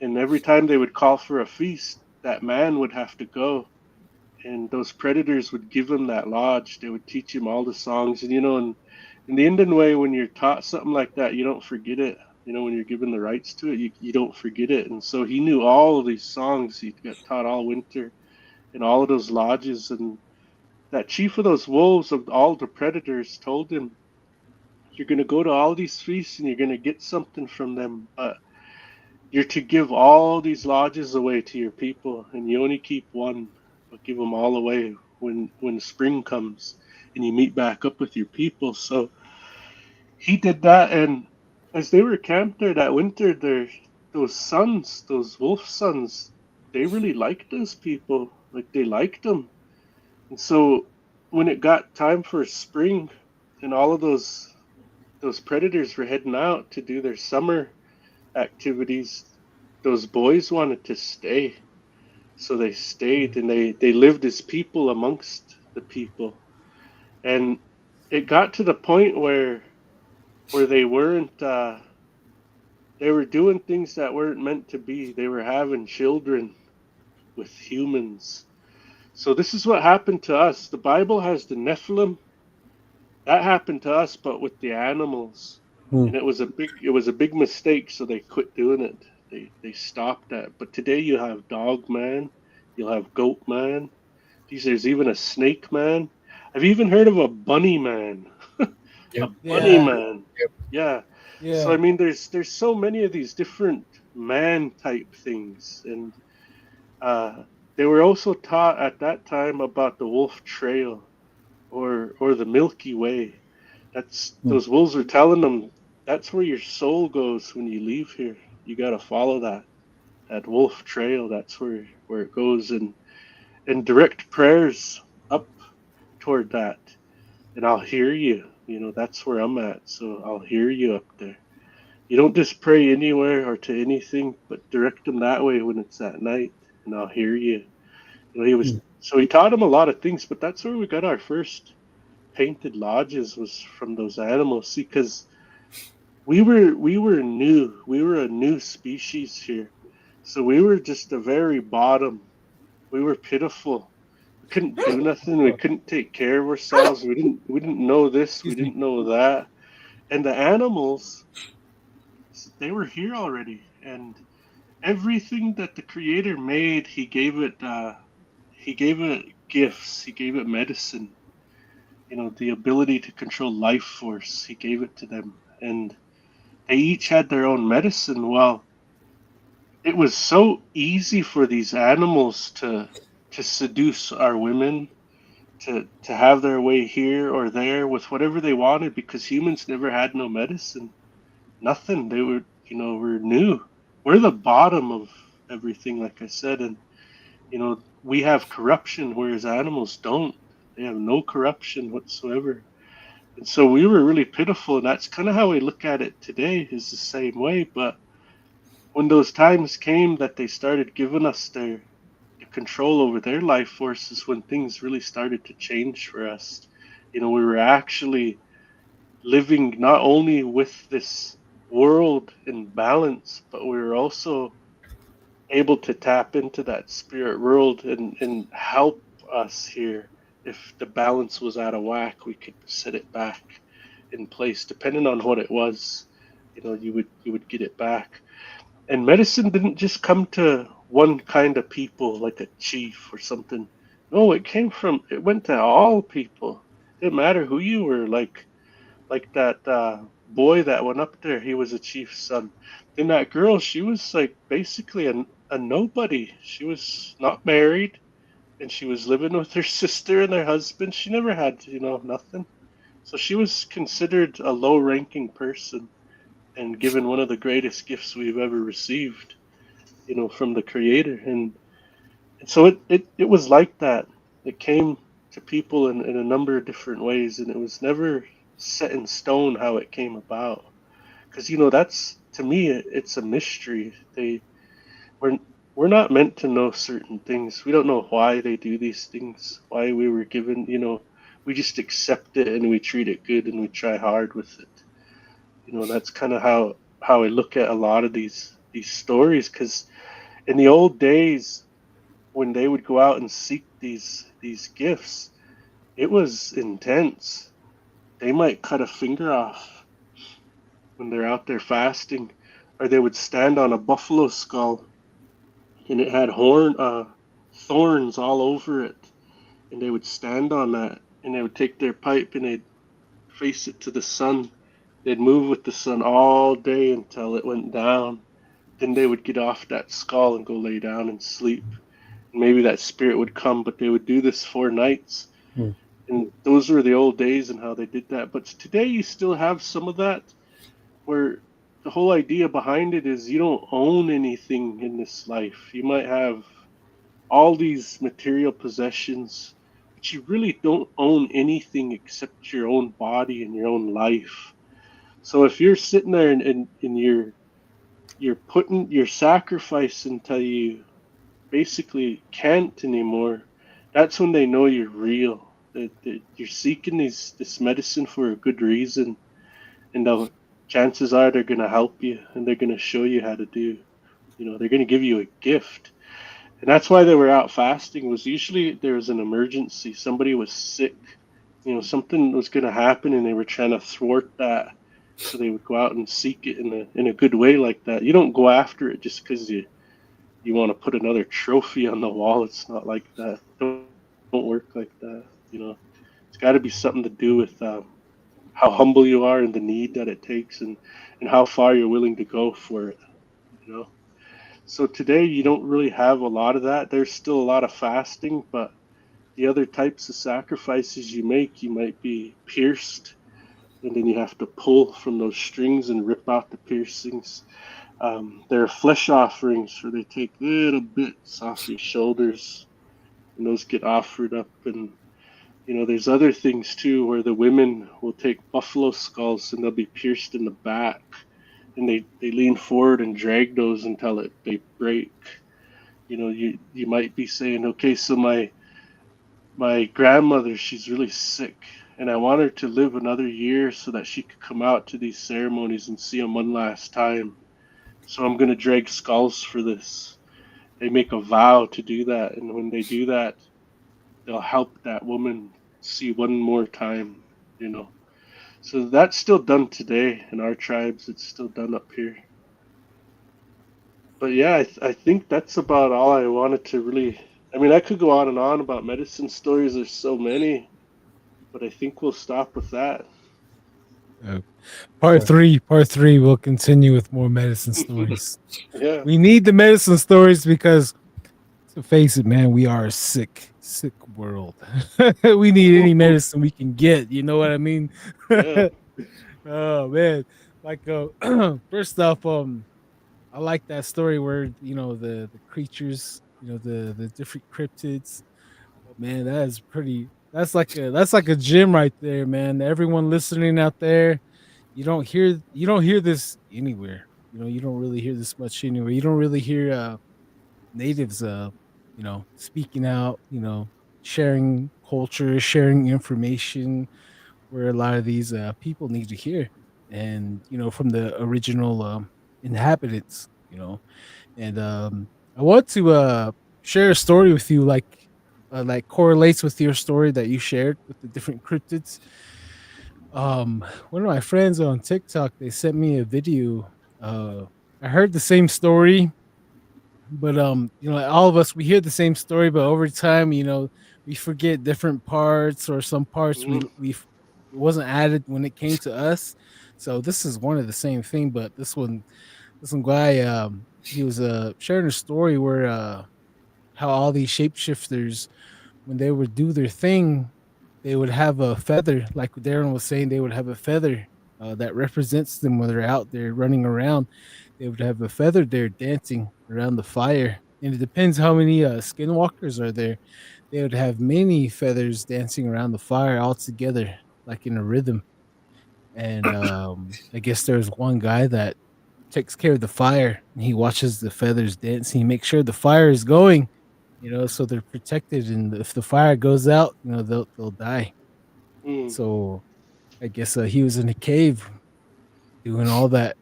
and every time they would call for a feast, that man would have to go. And those predators would give him that lodge. They would teach him all the songs. And, in the Indian way, when you're taught something like that, you don't forget it. When you're given the rights to it, you don't forget it. And so he knew all of these songs. He got taught all winter in all of those lodges. And that chief of those wolves, of all the predators, told him, you're going to go to all these feasts and you're going to get something from them. But you're to give all these lodges away to your people, and you only keep one, but give them all away when spring comes and you meet back up with your people. So he did that, and as they were camped there that winter, those wolf sons, they really liked those people. Like, they liked them. And so when it got time for spring and all of those predators were heading out to do their summer activities, those boys wanted to stay. So they stayed, and they lived as people amongst the people. And it got to the point where they weren't they were doing things that weren't meant to be. They were having children with humans. So this is what happened to us. The Bible has the Nephilim. That happened to us, but with the animals. And it was a big mistake, so they quit doing it. They stopped that. But today you have dog man, you'll have goat man. There's even a snake man. I've even heard of a bunny man. Yep. A bunny Yeah. man. Yeah. So Yeah. I mean, there's so many of these different man type things, and they were also taught at that time about the Wolf Trail, or the Milky Way. That's those wolves are telling them that's where your soul goes when you leave here. You got to follow that Wolf Trail. That's where it goes, and direct prayers up toward that, and I'll hear you. You know, that's where I'm at, so I'll hear you up there. You don't just pray anywhere or to anything, but direct them that way when it's at night, and I'll hear you. You know, he taught them a lot of things, but that's where we got our first painted lodges, was from those animals. See, because we were new, we were a new species here, so we were just the very bottom. We were pitiful. We couldn't do nothing. We couldn't take care of ourselves. We didn't know this. We Excuse me. didn't know that. And the animals, they were here already, and everything that the Creator made, he gave it gifts. He gave it medicine. You know, the ability to control life force. He gave it to them, and they each had their own medicine. Well, it was so easy for these animals to seduce our women, to have their way here or there with whatever they wanted, because humans never had no medicine, nothing. They were, we're new. We're the bottom of everything, like I said, and we have corruption, whereas animals don't. They have no corruption whatsoever. And so we were really pitiful, and that's kind of how we look at it today, is the same way. But when those times came that they started giving us their control over their life forces, when things really started to change for us. We were actually living not only with this world in balance, but we were also able to tap into that spirit world and help us here. If the balance was out of whack, we could set it back in place, depending on what it was. You would get it back. And medicine didn't just come to one kind of people, like a chief or something. No, it went to all people. It didn't matter who you were. Like that boy that went up there, he was a chief's son. Then that girl, she was like basically a nobody. She was not married, and she was living with her sister and their husband. She never had, nothing. So she was considered a low-ranking person, and given one of the greatest gifts we've ever received, from the Creator. And so it was like that. It came to people in a number of different ways, and it was never set in stone how it came about. Because that's, to me, it's a mystery. We're we're not meant to know certain things. We don't know why they do these things, why we were given. We just accept it and we treat it good and we try hard with it. That's kind of how I look at a lot of these stories. Because in the old days, when they would go out and seek these gifts, it was intense. They might cut a finger off when they're out there fasting, or they would stand on a buffalo skull, and it had thorns all over it, and they would stand on that, and they would take their pipe and they'd face it to the sun. They'd move with the sun all day until it went down. Then they would get off that skull and go lay down and sleep. Maybe that spirit would come, but they would do this 4 nights. And those were the old days and how they did that. But today you still have some of that, where the whole idea behind it is you don't own anything in this life. You might have all these material possessions, but you really don't own anything except your own body and your own life. So if you're sitting there and you're sacrificing until you basically can't anymore, that's when they know you're real. that you're seeking this medicine for a good reason, and the chances are they're gonna help you and they're gonna show you how to do. They're gonna give you a gift, and that's why they were out fasting. Was usually there was an emergency, somebody was sick, something was gonna happen, and they were trying to thwart that. So they would go out and seek it in a good way like that. You don't go after it just because you want to put another trophy on the wall. It's not like that. Don't work like that. It's got to be something to do with how humble you are and the need that it takes, and how far you're willing to go for it. So today you don't really have a lot of that. There's still a lot of fasting, but the other types of sacrifices you make, you might be pierced, and then you have to pull from those strings and rip out the piercings. There are flesh offerings where they take little bits off your shoulders, and those get offered up. And there's other things too, where the women will take buffalo skulls and they'll be pierced in the back, and they lean forward and drag those until they break. You might be saying, okay, so my grandmother, she's really sick, and I want her to live another year so that she could come out to these ceremonies and see them one last time. So I'm going to drag skulls for this. They make a vow to do that, and when they do that, they'll help that woman see one more time. So that's still done today in our tribes. It's still done up here. But yeah, I think that's about all I wanted to really. I mean, I could go on and on about medicine stories. There's so many, but I think we'll stop with that. Part three, we'll continue with more medicine stories. Yeah. We need the medicine stories because, to face it, man, we are a sick world. We need any medicine we can get. You know what I mean? Yeah. Oh man, like first off, I like that story where the creatures, the different cryptids. Oh, man, that is pretty. That's like a gem right there, man. Everyone listening out there, you don't hear this anywhere. You don't really hear this much anywhere. You don't really hear natives speaking out, sharing culture, sharing information where a lot of these people need to hear, and from the original inhabitants. And I want to share a story with you, like correlates with your story that you shared with the different cryptids. One of my friends on TikTok, they sent me a video. I heard the same story, but all of us, we hear the same story, but over time, we forget different parts, or some parts it wasn't added when it came to us. So this is one of the same thing, but this one guy, he was sharing a story where how all these shapeshifters, when they would do their thing, they would have a feather, like Darren was saying. They would have a feather that represents them when they're out there running around. They would have a feather there dancing around the fire, and it depends how many skinwalkers are there. They would have many feathers dancing around the fire all together, like in a rhythm. And I guess there's one guy that takes care of the fire, and he watches the feathers dance. He makes sure the fire is going, so they're protected. And if the fire goes out, they'll die. So I guess he was in a cave doing all that,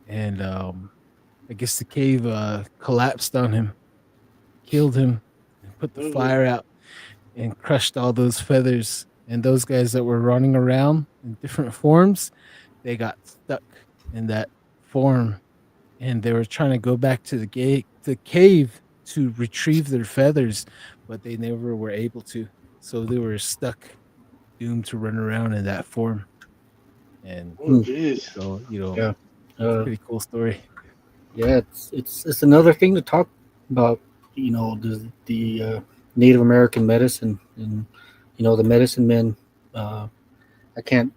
and I guess the cave collapsed on him, killed him, and put the fire out, and crushed all those feathers. And those guys that were running around in different forms, they got stuck in that form, and they were trying to go back to the cave to retrieve their feathers, but they never were able to. So they were stuck, doomed to run around in that form. And so yeah, it's a pretty cool story. Yeah, it's another thing to talk about. The Native American medicine, and the medicine men. I can't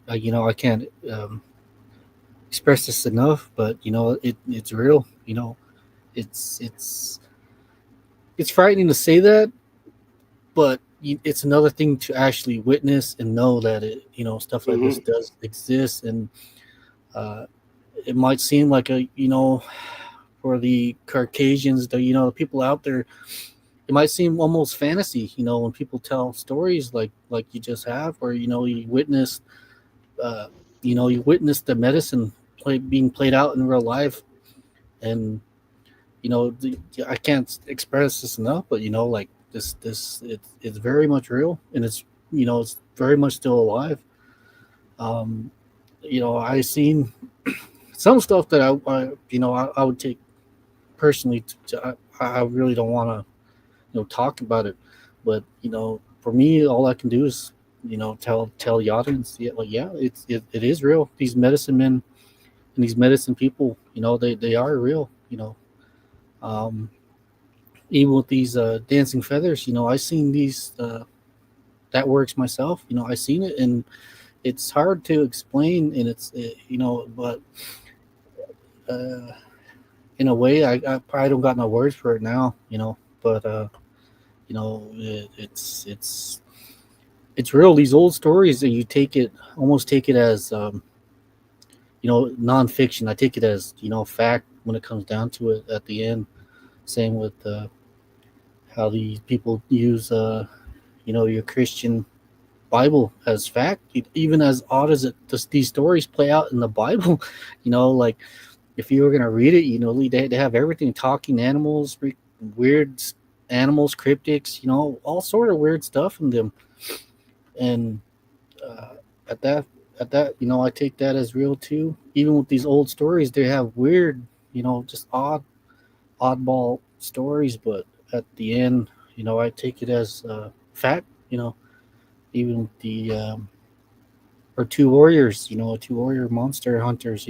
express this enough, but it's real. It's frightening to say that, but it's another thing to actually witness and know that stuff like this does exist. And it might seem like for the Caucasians, the people out there, it might seem almost fantasy, when people tell stories like you just have, or you witness, uh, you witness the medicine being played out in real life, and I can't express this enough, but like it's very much real, and it's very much still alive. Um, I seen some stuff that I would take personally. I really don't want to talk about it, but for me, all I can do is tell the audience, yeah, like, yeah, it is real. These medicine men and these medicine people, they are real. Um, Even with these dancing feathers, I seen these that works myself. I seen it, and it's hard to explain, and but uh, in a way, I probably don't got no words for it now. But it's real. These old stories that you almost take it as nonfiction. I take it as fact when it comes down to it. At the end, same with how these people use your Christian Bible as fact, even as odd as these stories play out in the Bible. Like if you were gonna read it, they have everything: talking animals, weird animals, cryptics, all sort of weird stuff in them. And uh, at that, I take that as real too. Even with these old stories, they have weird, just oddball stories, but at the end, I take it as fact. Even the or two warriors, two warrior monster hunters,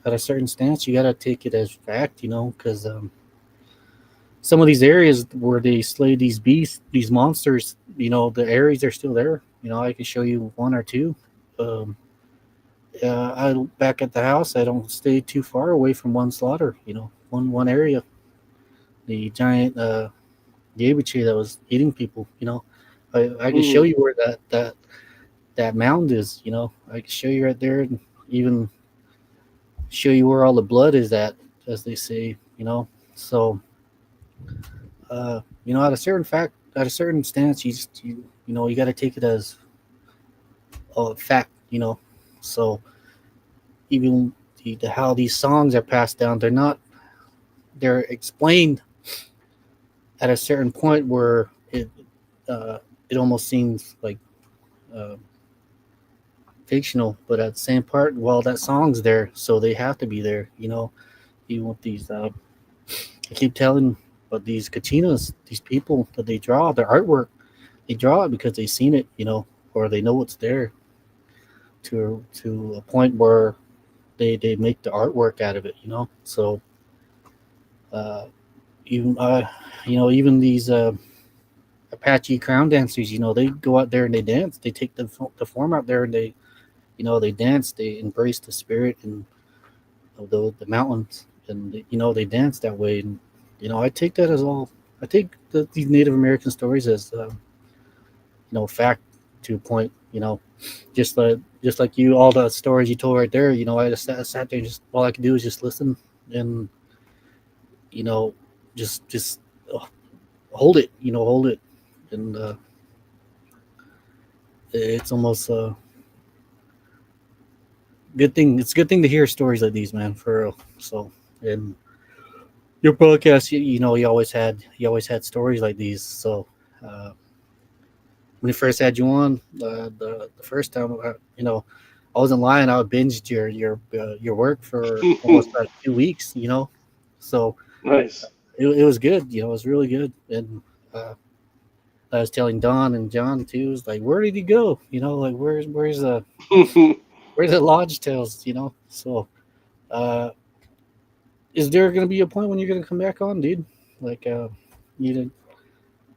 at a certain stance, you gotta take it as fact, because some of these areas where they slay these beasts, these monsters, the areas are still there. I can show you one or two. Um, I back at the house, I don't stay too far away from one slaughter. One area, the giant Yabuche that was eating people. I can show you where that mound is. I can show you right there, and even show you where all the blood is at, as they say. So at a certain stance, you got to take it as a fact. So even how these songs are passed down, they're explained at a certain point where it almost seems like uh, fictional, but at the same part, well, that song's there, so they have to be there. Even with these, I keep telling, but these kachinas, these people that they draw, their artwork, they draw it because they've seen it, or they know it's there to a point where they make the artwork out of it. So uh, even even these Apache crown dancers, they go out there and they dance. They take the form out there, and they dance. They embrace the spirit and of the mountains, and they dance that way. And I take that as all. I take these Native American stories as fact to a point. Just like you, all the stories you told right there. I just sat there, and just all I could do is just listen, and you know just hold it. Hold it, and it's almost a good thing. It's a good thing to hear stories like these, man, for real. So, and your podcast, you always had stories like these. So uh, when we first had you on the first time, I wasn't lying. I binged your work for almost like 2 weeks. So Nice. it was good. It was really good. And I was telling Don and John too. It was like, where did he go? Like where's the Lodge Tales? So. Uh, is there going to be a point when you're going to come back on, dude? Like, you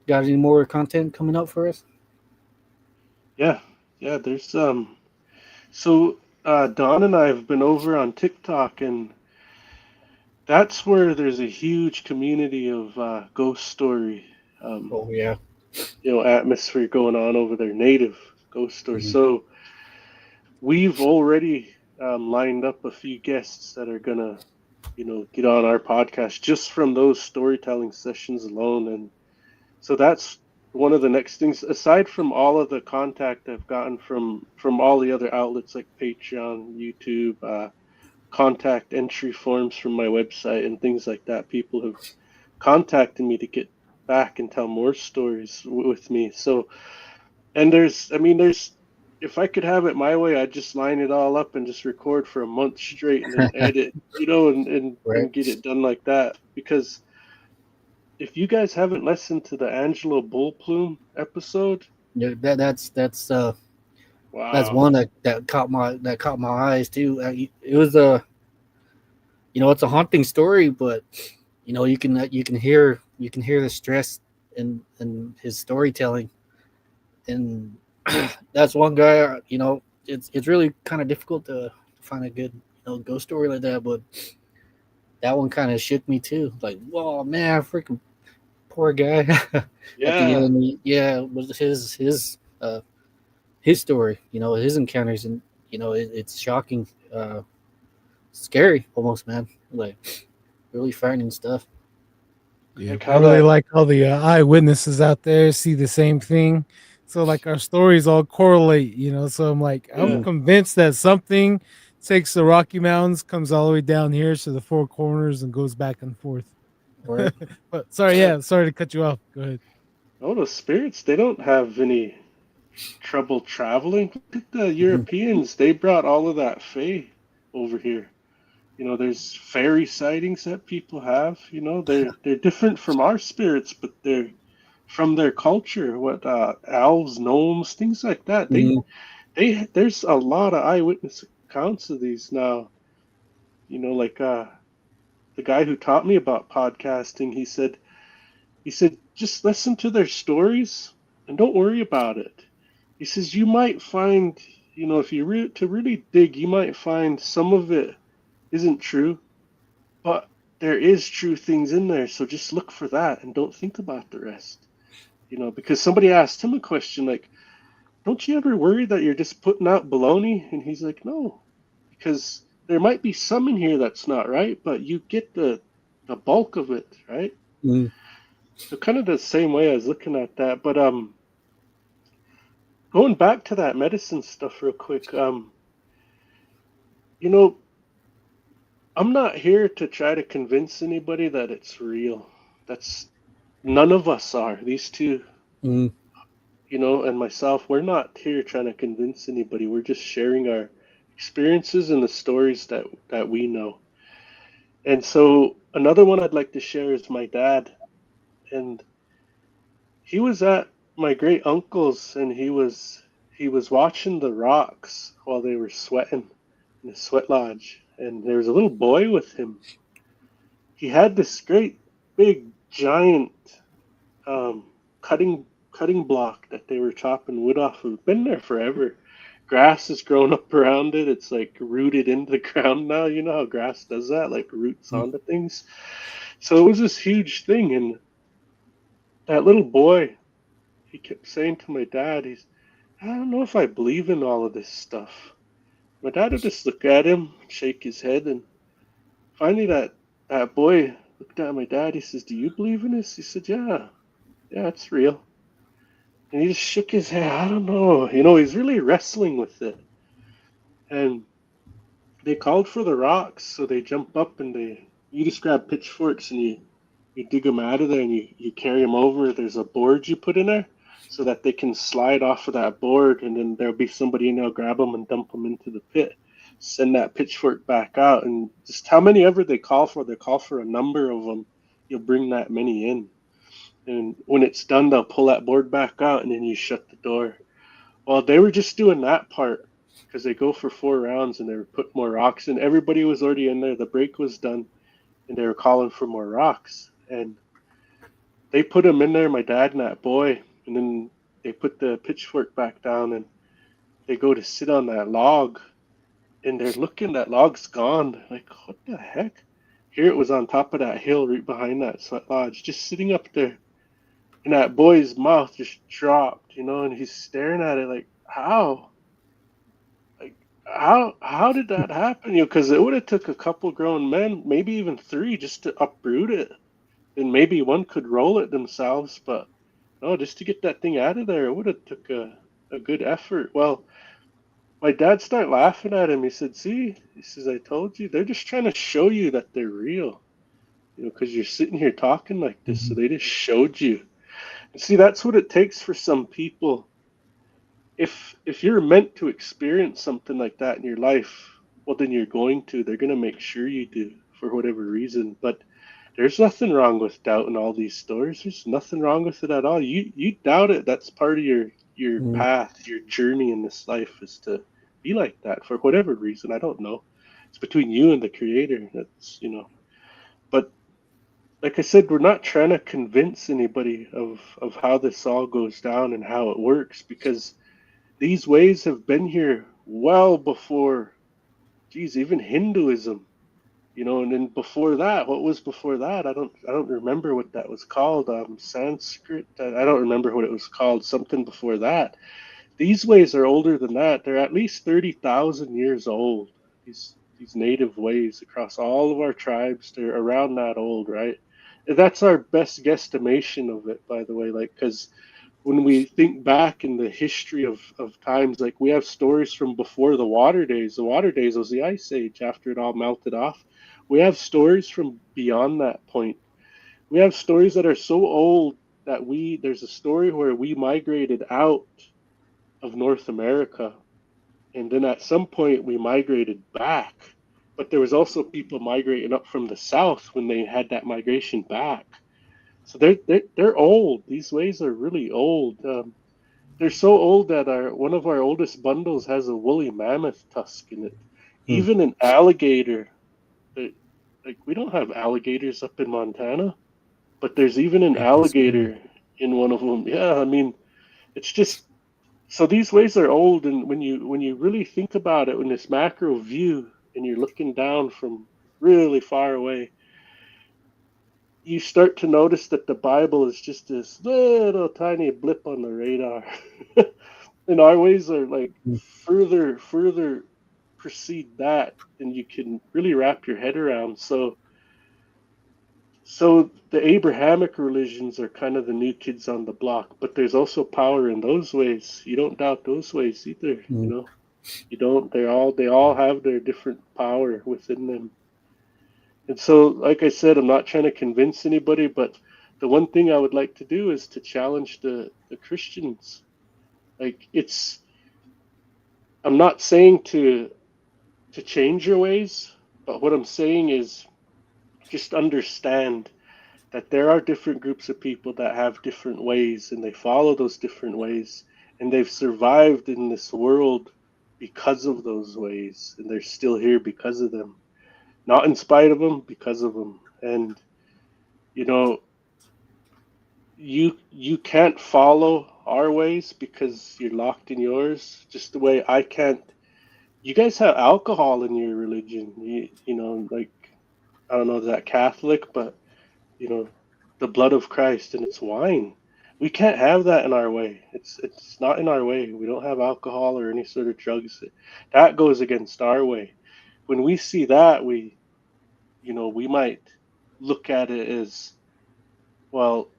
got any more content coming up for us? Yeah, yeah. There's So Don and I have been over on TikTok, and that's where there's a huge community of ghost story, um, Oh yeah. atmosphere going on over there, native ghost stories. Mm-hmm. So we've already lined up a few guests that are gonna, get on our podcast just from those storytelling sessions alone, and So that's one of the next things, aside from all of the contact I've gotten from all the other outlets like Patreon, YouTube, contact entry forms from my website and things like that. People have contacted me to get back and tell more stories with me. So, and there's, if I could have it my way, I'd just line it all up and just record for a month straight and then edit, and Right. get it done like that. Because if you guys haven't listened to the Angelo Bullplume episode, Yeah, that's wow, that's one that caught my eyes too. It was it's a haunting story, but you can hear the stress in his storytelling, and that's one guy. It's really kind of difficult to find a good ghost story like that, but that one kind of shook me too. Like, whoa, man, freaking poor guy. At the yeah. end, it was his story. His encounters, and it's shocking, scary almost, man. Like really frightening stuff. Yeah, Like I how really that, like all the eyewitnesses out there see the same thing. So like our stories all correlate, So I'm like, I'm yeah. convinced that something takes the Rocky Mountains, comes all the way down here to the four corners, and goes back and forth. Right. But sorry to cut you off. Go ahead. Oh, the spirits, they don't have any trouble traveling. Look at the Mhm. Europeans. They brought all of that fae over here. There's fairy sightings that people have. They're different from our spirits, but they're from their culture. What elves, gnomes, things like that. Mhm. There's a lot of eyewitness accounts of these now. Like the guy who taught me about podcasting, he said just listen to their stories and don't worry about it. He says you might find, if you to really dig, you might find some of it isn't true, but there is true things in there. So just look for that and don't think about the rest. Because somebody asked him a question like, "Don't you ever worry that you're just putting out baloney?" And he's like, "No, because there might be some in here that's not right, but you get the bulk of it, right?" Mhm. So kind of the same way I was looking at that, but going back to that medicine stuff real quick, you know, I'm not here to try to convince anybody that it's real. That's none of us are. These two, Mhm. and myself, we're not here trying to convince anybody. We're just sharing our experiences and the stories that we know. And so another one I'd like to share is my dad. And he was at my great uncle's and he was watching the rocks while they were sweating in the sweat lodge. And there was a little boy with him. He had this great big giant um, cutting block that they were chopping wood off of. Been there forever. Grass has grown up around it. It's like rooted into the ground now. You know how grass does that, like roots onto things. So it was this huge thing, and that little boy, he kept saying to my dad, I don't know if I believe in all of this stuff. My dad would just look at him, shake his head, and finally that boy looked at my dad. He says, "Do you believe in this?" He said, yeah, it's real. And he just shook his head. I don't know. He's really wrestling with it. And they called for the rocks, so they jump up and you just grab pitchforks and you dig them out of there and you carry them over. There's a board you put in there so that they can slide off of that board, and then there'll be somebody in there grab them and dump them into the pit. Send that pitchfork back out, and just how many ever they call for a number of them. You'll bring that many in. And when it's done, they'll pull that board back out, and then you shut the door. Well, they were just doing that part because they go for 4 rounds, and they were putting more rocks in. Everybody was already in there. The break was done, and they were calling for more rocks. And they put them in there, my dad and that boy, and then they put the pitchfork back down, and they go to sit on that log, and they're looking. That log's gone. Like, what the heck? Here it was on top of that hill right behind that sweat lodge, just sitting up there. And that boy's mouth just dropped, and he's staring at it like, how? Like, how did that happen? Because it would have took a couple grown men, maybe even three, just to uproot it. And maybe one could roll it themselves, but oh, just to get that thing out of there, it would have took a good effort. Well, my dad started laughing at him. He said, see, he says, I told you, they're just trying to show you that they're real, because you're sitting here talking like this. So they just showed you. And see, that's what it takes for some people. If you're meant to experience something like that in your life, well, then you're going to. They're going to make sure you do for whatever reason. But there's nothing wrong with doubting all these stories. There's nothing wrong with it at all. You doubt it. That's part of your path, your journey in this life is to be like that for whatever reason. I don't know. It's between you and the Creator. That's But like I said, we're not trying to convince anybody of how this all goes down and how it works, because these ways have been here well before, geez, even Hinduism, and then before that, what was before that? I don't remember what that was called. Sanskrit. I don't remember what it was called. Something before that. These ways are older than that. They're at least 30,000 years old. These native ways across all of our tribes, they're around that old, right? That's our best guesstimation of it, by the way. Like, because when we think back in the history of times, like we have stories from before the water days. The water days was the ice age after it all melted off. We have stories from beyond that point. We have stories that are so old that there's a story where we migrated out of North America, and then at some point we migrated back. But there was also people migrating up from the south when they had that migration back. So they're old. These ways are really old. They're so old that one of our oldest bundles has a woolly mammoth tusk in it. Even an alligator. Like, we don't have alligators up in Montana, but there's even an alligator in one of them. Yeah, I mean, it's just, so these ways are old, and when you really think about it in this macro view, and you're looking down from really far away, you start to notice that the Bible is just this little tiny blip on the radar. And our ways are like further precede that than you can really wrap your head around. So the Abrahamic religions are kind of the new kids on the block, but there's also power in those ways. You don't doubt those ways either, You don't. They all have their different power within them. And so, like I said, I'm not trying to convince anybody, but the one thing I would like to do is to challenge the Christians. Like, I'm not saying to change your ways, but what I'm saying is just understand that there are different groups of people that have different ways, and they follow those different ways, and they've survived in this world because of those ways, and they're still here because of them. Not in spite of them, because of them. And you can't follow our ways because you're locked in yours, just the way I can't. You guys have alcohol in your religion. Like, I don't know, is that Catholic, but the blood of Christ, and it's wine. We can't have that in our way. It's not in our way. We don't have alcohol or any sort of drugs. That goes against our way. When we see that, we might look at it as, well,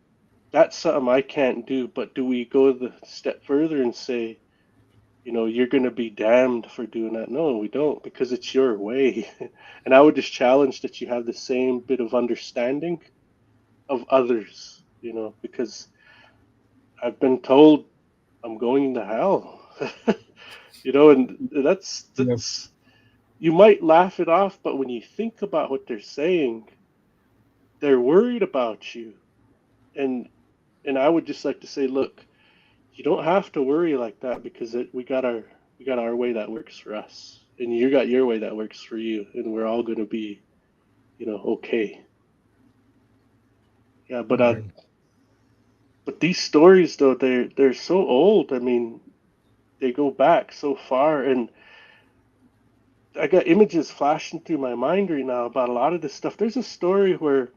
that's something I can't do. But do we go the step further and say, you're going to be damned for doing that? No, we don't, because it's your way. And I would just challenge that you have the same bit of understanding of others, because I've been told I'm going to hell, and that's you might laugh it off, but when you think about what they're saying, they're worried about you. And I would just like to say, look, you don't have to worry like that, because we got our way that works for us, and you got your way that works for you, and we're all going to be, okay. Yeah, but these stories, though, they're so old. I mean, they go back so far, and I got images flashing through my mind right now about a lot of this stuff. There's a story where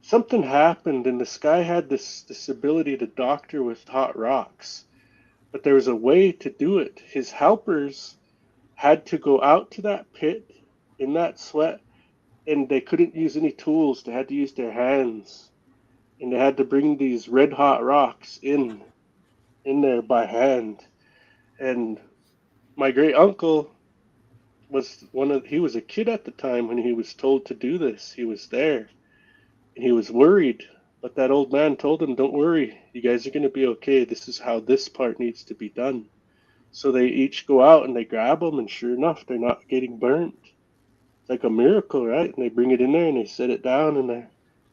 something happened, and this guy had this ability to doctor with hot rocks, but there was a way to do it. His helpers had to go out to that pit in that sweat, and they couldn't use any tools. They had to use their hands. and they had to bring these red hot rocks in there by hand. And my great uncle was he was a kid at the time when he was told to do this. He was there and he was worried, but that old man told him, "Don't worry, you guys are going to be okay. This is how this part needs to be done." So they each go out and they grab them, and sure enough, they're not getting burnt. It's like a miracle, right? And they bring it in there and they set it down, and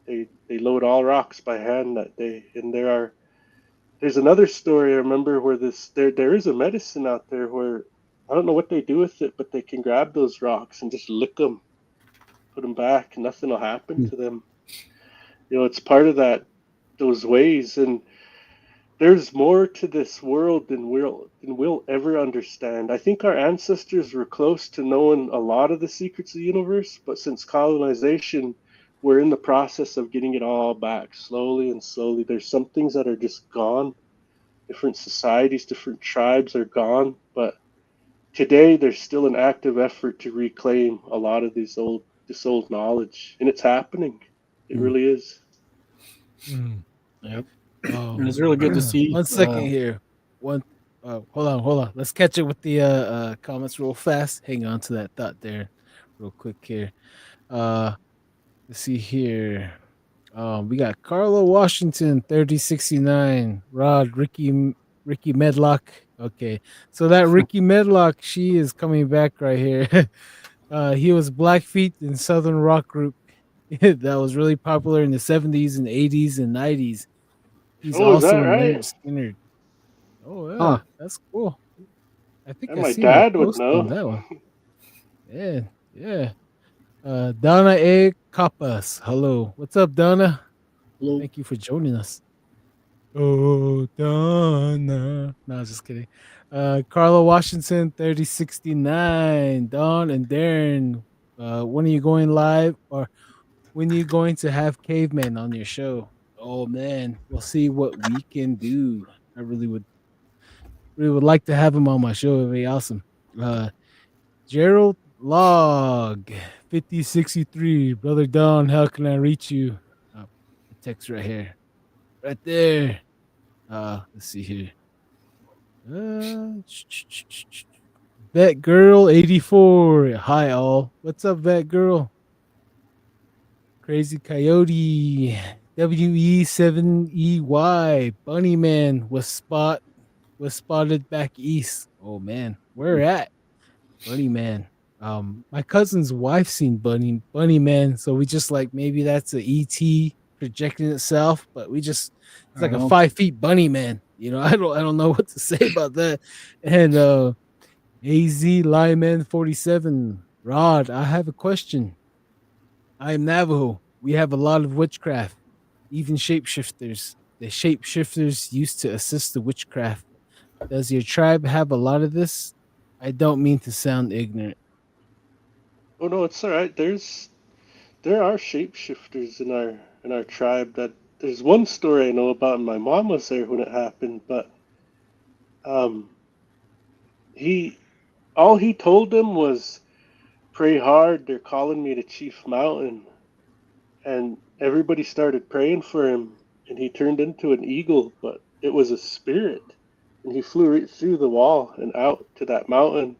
they load all rocks by hand that day. And there's another story I remember where there is a medicine out there where I don't know what they do with it, but they can grab those rocks and just lick them, put them back, and nothing will happen to them. It's part of those ways, and there's more to this world than we'll ever understand. I think our ancestors were close to knowing a lot of the secrets of the universe, but since colonization, we're in the process of getting it all back slowly and slowly. There's some things that are just gone. Different societies, different tribes are gone, but today there's still an active effort to reclaim a lot of this old knowledge, and it's happening. It really is. Yep. And it's really good to see. 1 second here. Hold on. Let's catch it with the comments real fast. Hang on to that thought there, real quick here. Let's see here. We got Carla Washington, 3069. Rod, Ricky Medlock. Okay, so that Ricky Medlock, she is coming back right here. He was Blackfeet in Southern rock group that was really popular in the 70s and 80s and 90s. He's also that right? Skinner. Oh yeah, Huh. that's cool. I think And I my seen dad a would post know. on that one. Yeah. Donna A. Capas. Hello. What's up, Donna? Hello. Thank you for joining us. Oh, Donna. No, I was just kidding. Carla Washington, 3069. Don and Darren, when are you going live, or when are you going to have Caveman on your show? Oh man, we'll see what we can do. I really would like to have him on my show. It'd be awesome. Gerald Log, 5063. Brother Don, how can I reach you? The text right here. Right there. Let's see here. Vet Girl 84. Hi all. What's up, Vet Girl? Crazy Coyote. WE7EY. Bunny Man was spotted back east. Oh man, where at? Bunny Man. My cousin's wife seen Bunny Man, so we just like maybe that's a ET projecting itself, but it's like a 5 feet Bunny Man. I don't know what to say about that. And AZ Lyman 47. Rod, I have a question. I am Navajo. We have a lot of witchcraft, even shapeshifters. The shapeshifters used to assist the witchcraft. Does your tribe have a lot of this? I don't mean to sound ignorant. Oh no, it's all right. There are shapeshifters in our tribe. That there's one story I know about, and my mom was there when it happened. But all he told them was, "Pray hard. They're calling me to Chief Mountain," and everybody started praying for him, and he turned into an eagle, but it was a spirit, and he flew right through the wall and out to that mountain.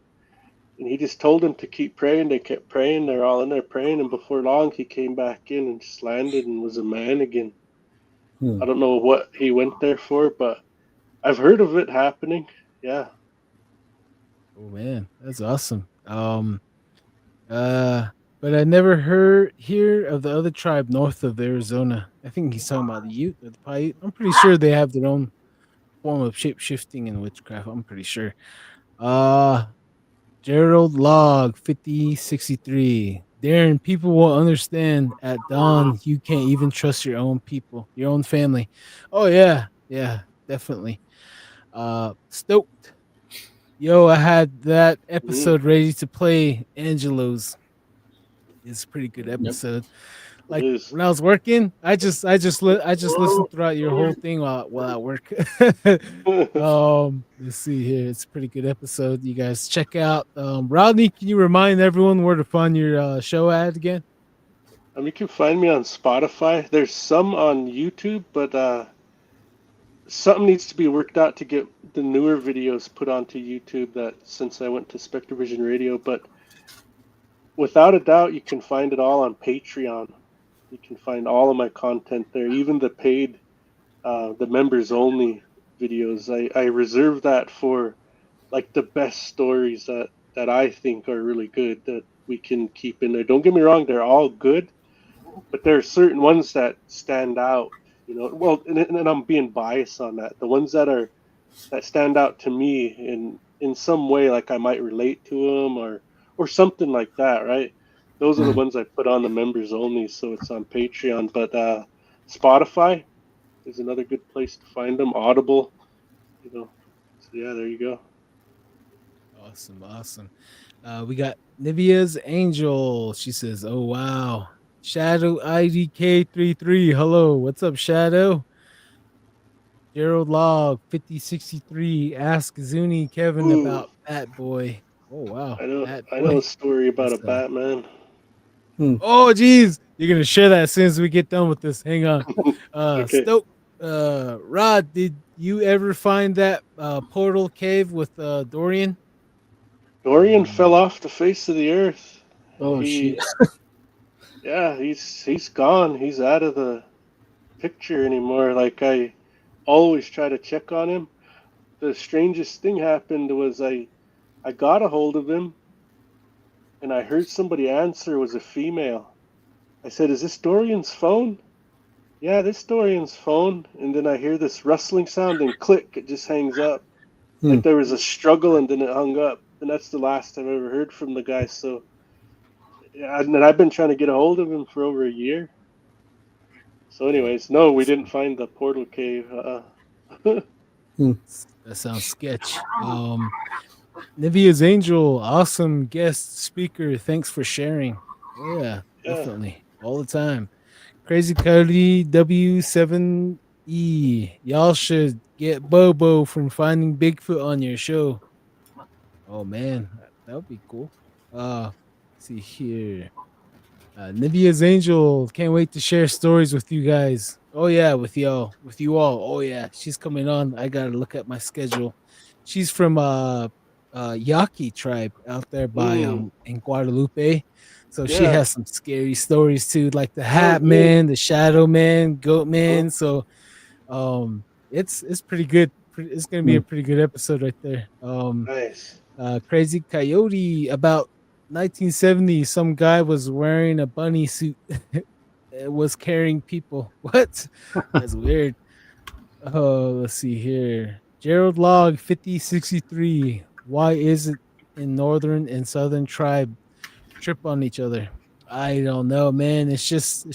And he just told them to keep praying. They kept praying. They're all in there praying. And before long, he came back in and just landed and was a man again. I don't know what he went there for, but I've heard of it happening. Yeah. Oh man, that's awesome. But I never hear of the other tribe north of Arizona. I think he's talking about the Ute or the Paiute. I'm pretty sure they have their own form of shape shifting and witchcraft. I'm pretty sure. Gerald Log 5063. Darren, people will understand at dawn you can't even trust your own people, your own family. Oh yeah, definitely. Stoked. Yo, I had that episode ready to play. Angelo's. It's a pretty good episode. Like when I was working, I just listened throughout your whole thing while at work. Let's see here. It's a pretty good episode. You guys check out. Rodney, can you remind everyone where to find your show ad again? You can find me on Spotify. There's some on YouTube, but something needs to be worked out to get the newer videos put onto YouTube. That since I went to Spectrovision Radio, but without a doubt, you can find it all on Patreon. You can find all of my content there, even the paid, the members only videos. I reserve that for like the best stories that I think are really good that we can keep in there. Don't get me wrong, they're all good, but there are certain ones that stand out. Well, and I'm being biased on that. The ones that stand out to me in some way, like I might relate to them or something like that, right? Those are the ones I put on the members only, so it's on Patreon. But Spotify is another good place to find them. Audible, So yeah, there you go. Awesome. We got Nivea's Angel. She says, "Oh wow, Shadow IDK33. Hello, what's up, Shadow?" Gerald Log 5063. Ask Zuni Kevin about Bat Boy. Oh wow, I know a story about a Batman. Oh geez, you're gonna share that as soon as we get done with this. Hang on. Okay. Stoke, Rod, did you ever find that portal cave with Dorian? Dorian fell off the face of the earth. Oh shit. Yeah, he's gone. He's out of the picture anymore. Like, I always try to check on him. The strangest thing happened was I got a hold of him, and I heard somebody answer. It was a female. I said, "Is this Dorian's phone?" "Yeah, this Dorian's phone." And then I hear this rustling sound, and click, it just hangs up. Like there was a struggle, and then it hung up. And that's the last I've ever heard from the guy. So, yeah, and I've been trying to get a hold of him for over a year. So, anyways, no, we didn't find the portal cave. That sounds sketch. Nivea's Angel, awesome guest speaker. Thanks for sharing. Oh, yeah, definitely. All the time. Crazy Cody W7E. Y'all should get Bobo from Finding Bigfoot on your show. Oh man, that would be cool. Let's see here. Nivea's Angel, can't wait to share stories with you guys. Oh yeah, with you all. Oh yeah, she's coming on. I gotta look at my schedule. She's from Yaqui tribe out there by in Guadalupe. So she has some scary stories too, like the Hat Man, the Shadow Man, Goat Man. So it's pretty good. It's gonna be a pretty good episode right there. Nice. Crazy Coyote, about 1970, some guy was wearing a bunny suit. It was carrying people. What? That's weird. Oh, let's see here. Gerald Log 5063. Why is it in northern and southern tribe trip on each other? I don't know, man. It's just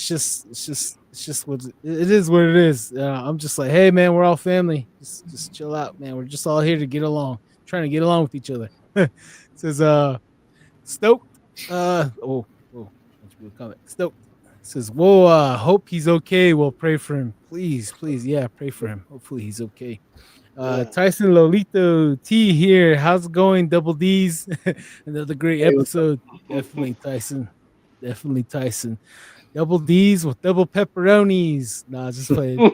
what it is. What it is. I'm just like, hey, man, we're all family. Just chill out, man. We're just all here to get along, trying to get along with each other. Says Stoke. Stoke says, whoa. Hope he's okay. We'll pray for him, please. Yeah, pray for him. Hopefully he's okay. Tyson Lolito T here. How's it going? Double D's. Another great episode. Definitely Tyson. Double D's with double pepperonis. Nah, just playing.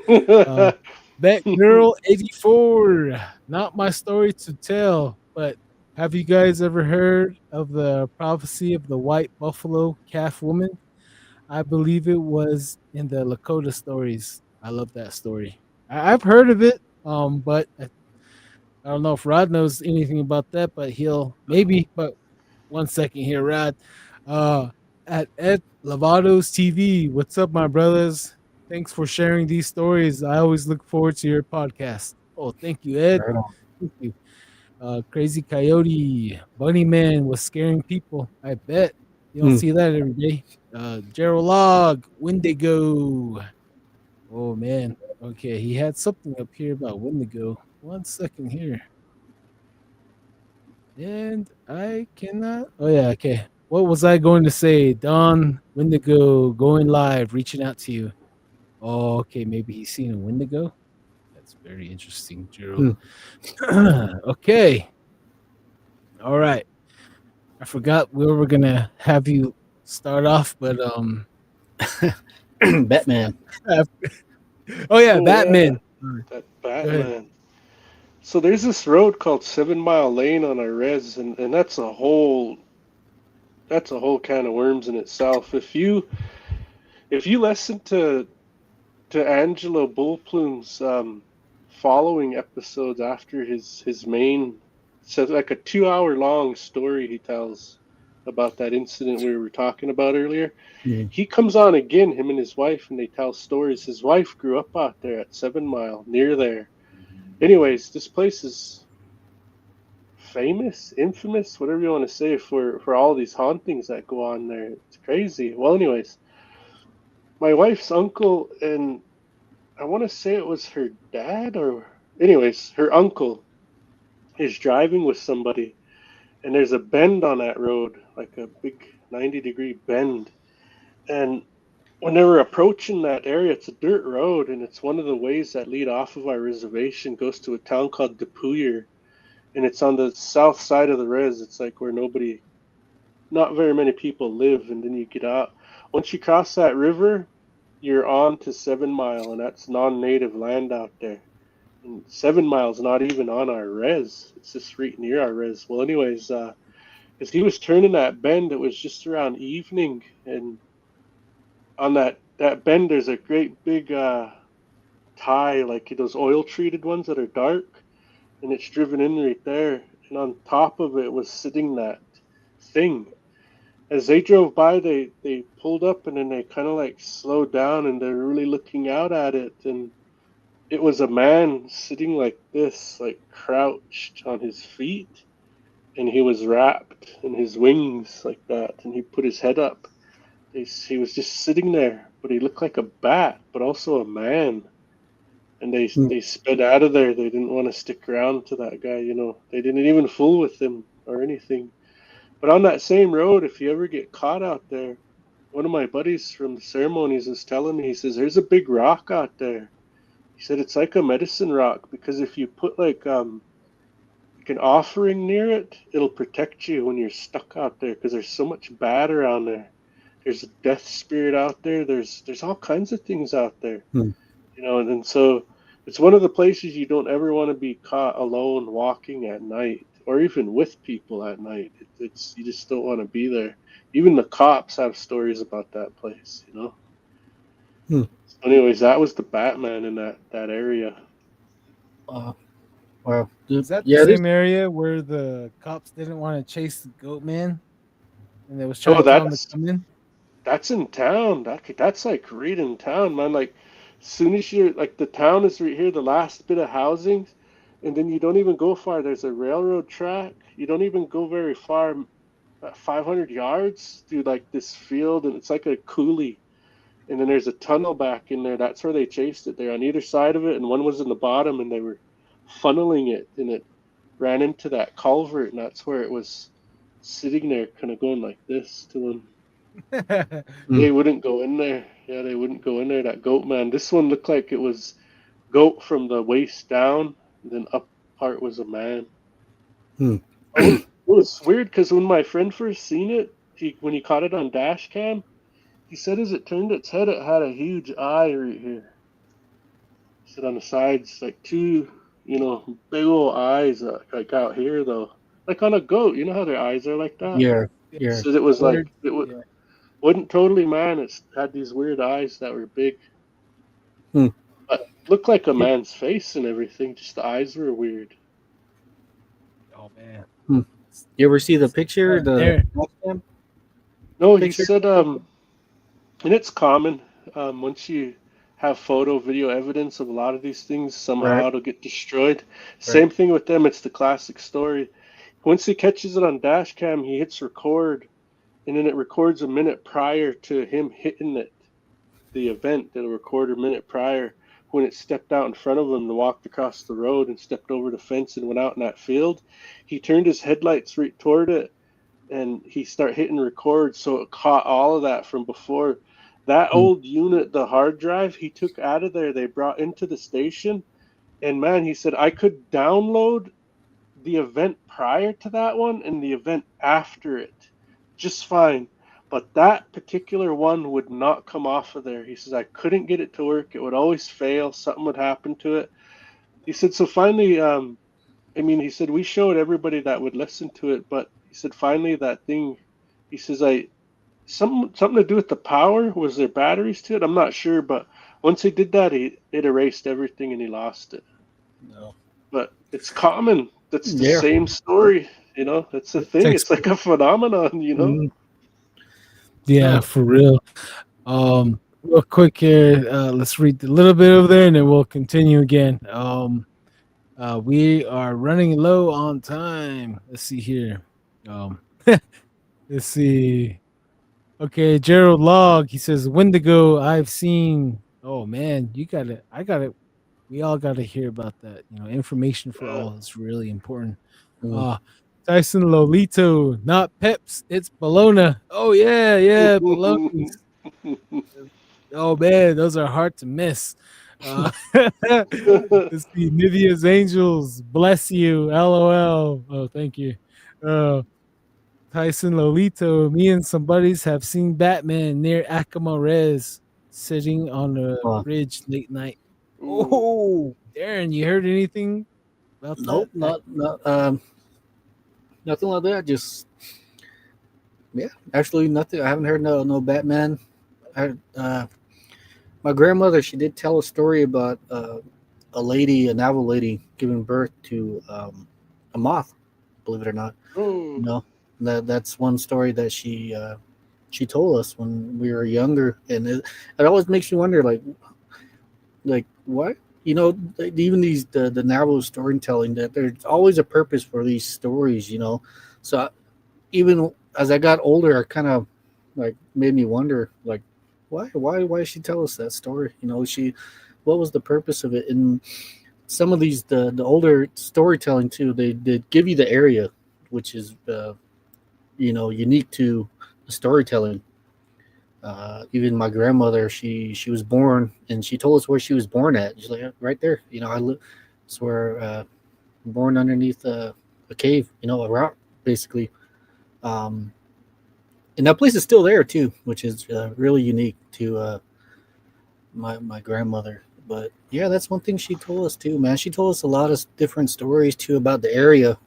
Bet Girl 84. Not my story to tell, but have you guys ever heard of the prophecy of the white buffalo calf woman? I believe it was in the Lakota stories. I love that story. I've heard of it, but I don't know if Rod knows anything about that, but he'll maybe. But 1 second here, Rod. At Ed Lavado's TV. What's up, my brothers? Thanks for sharing these stories. I always look forward to your podcast. Oh, thank you, Ed. Thank you. Crazy Coyote, Bunny Man was scaring people. I bet you don't see that every day. Gerald Log, Wendigo. Oh man. Okay, he had something up here about Wendigo. 1 second here. And I cannot. Oh yeah, okay. What was I going to say? Don Wendigo going live, reaching out to you. Oh, okay. Maybe he's seen a Wendigo. That's very interesting, Gerald. Okay. All right. I forgot we were gonna have you start off, but Batman. Oh yeah, Oh, Batman. that Go ahead. Batman. So there's this road called 7 Mile Lane on our res, and that's a whole can of worms in itself. If you listen to Angelo Bullplume's following episodes after his main, so like a 2 hour long story he tells about that incident we were talking about earlier. Mhm. He comes on again, him and his wife, and they tell stories. His wife grew up out there at 7 Mile, near there. Anyways, this place is famous, infamous, whatever you want to say, for all these hauntings that go on there. It's crazy. Well, anyways, my wife's uncle, and I want to say it was her dad, or anyways, her uncle is driving with somebody, and there's a bend on that road, like a big 90-degree bend. And when they were approaching that area, it's a dirt road, and it's one of the ways that lead off of our reservation, goes to a town called Depuyer, and it's on the south side of the res. It's like where not very many people live, and then you get out. Once you cross that river, you're on to 7 Mile, and that's non-native land out there. And 7 Mile's not even on our res; it's just right near our res. Well, anyways, as he was turning that bend, it was just around evening, and on that bend, there's a great big tie, like those oil treated ones that are dark, and it's driven in right there. And on top of it was sitting that thing. As they drove by, they pulled up, and then they kind of like slowed down, and they're really looking out at it. And it was a man sitting like this, like crouched on his feet, and he was wrapped in his wings like that, and he put his head up. He was just sitting there, but he looked like a bat, but also a man. And they sped out of there. They didn't want to stick around to that guy, you know. They didn't even fool with him or anything. But on that same road, if you ever get caught out there, one of my buddies from the ceremonies is telling me, he says, there's a big rock out there. He said it's like a medicine rock, because if you put like an offering near it, it'll protect you when you're stuck out there, because there's so much bad around there. There's a death spirit out there. There's all kinds of things out there, Hmm. you know. And so it's one of the places you don't ever want to be caught alone walking at night, or even with people at night. It's you just don't want to be there. Even the cops have stories about that place, you know. Hmm. So anyways, that was the Batman in that area. Well, dude, Is that the yeah, this same area where the cops didn't want to chase the goat man, and they was trying Oh, to tell him to that's come in? That's in town. That's like right in town, man. Like, soon as you're like the town is right here, the last bit of housing, and then you don't even go far. There's a railroad track. You don't even go very far, 500 yards through like this field, and it's like a coulee. And then there's a tunnel back in there. That's where they chased it. They're on either side of it, and one was in the bottom, and they were funneling it, and it ran into that culvert, and that's where it was sitting there, kind of going like this to them. They wouldn't go in there. Yeah, they wouldn't go in there. That goat man. This one looked like it was goat from the waist down, and then up part was a man. Hmm. It was weird because when my friend first seen it, when he caught it on dash cam, he said as it turned its head, it had a huge eye right here. He said on the sides, like two, big old eyes, like out here though, like on a goat. You know how their eyes are like that. yeah, Yeah, He yeah. said it was like weird. it would. Yeah. Wasn't totally man. It had these weird eyes that were big. Hmm. But looked like a man's face and everything. Just the eyes were weird. Oh man. You ever see the picture, the Darren. webcam No, he picture? said, and it's common. Once you have photo, video evidence of a lot of these things, Right, somehow it'll get destroyed. right. Same thing with them. It's the classic story. Once he catches it on dash cam, he hits record, and then it records a minute prior to him hitting it. The event, it'll record a minute prior when it stepped out in front of him and walked across the road and stepped over the fence and went out in that field. He turned his headlights right toward it, and he started hitting record, so it caught all of that from before. That Hmm. old unit, the hard drive, he took out of there. They brought into the station, and man, he said I could download the event prior to that one and the event after it just fine. But that particular one would not come off of there. He says, I couldn't get it to work. It would always fail. Something would happen to it. He said, so finally, he said, we showed everybody that would listen to it, but he said, finally, that thing, he says, something to do with the power. Was there batteries to it? I'm not sure, but once he did that, it erased everything and he lost it. No. But it's common. That's the Yeah. same story. It's a thing. It's like a phenomenon. Mhm. Yeah, Oh. for real. Real quick here, let's read a little bit over there and then we'll continue again. We are running low on time. Let's see here. Let's see. Okay, Gerald Log, he says, Wendigo, I've seen. Oh man, you got it. I got it. We all got to hear about that. Information for all is really important. Tyson Lolito, not Peps, it's Bologna. Oh yeah, Bologna. Oh man, those are hard to miss. Let's see, Nivea's Angels, bless you, LOL. Oh, thank you. Tyson Lolito, me and some buddies have seen Batman near Acoma Res, sitting on a bridge late night. Oh, Darren, you heard anything about Nope, that? nothing like that. Just actually nothing. I haven't heard no Batman. My grandmother, she did tell a story about a naval lady, giving birth to a moth. Believe it or not, that's one story that she told us when we were younger, and it always makes me wonder, like what. Even the naval storytelling, that there's always a purpose for these stories, So even as I got older, I kind of made me wonder, why did she tell us that story? What was the purpose of it? And some of these the older storytelling too, they give you the area, which is unique to the storytelling. Even my grandmother, she was born, and she told us where she was born at. She's like, right there. I live. It's where born underneath a cave. A rock, basically. And that place is still there too, which is really unique to my grandmother. But yeah, that's one thing she told us too, man. She told us a lot of different stories too about the area.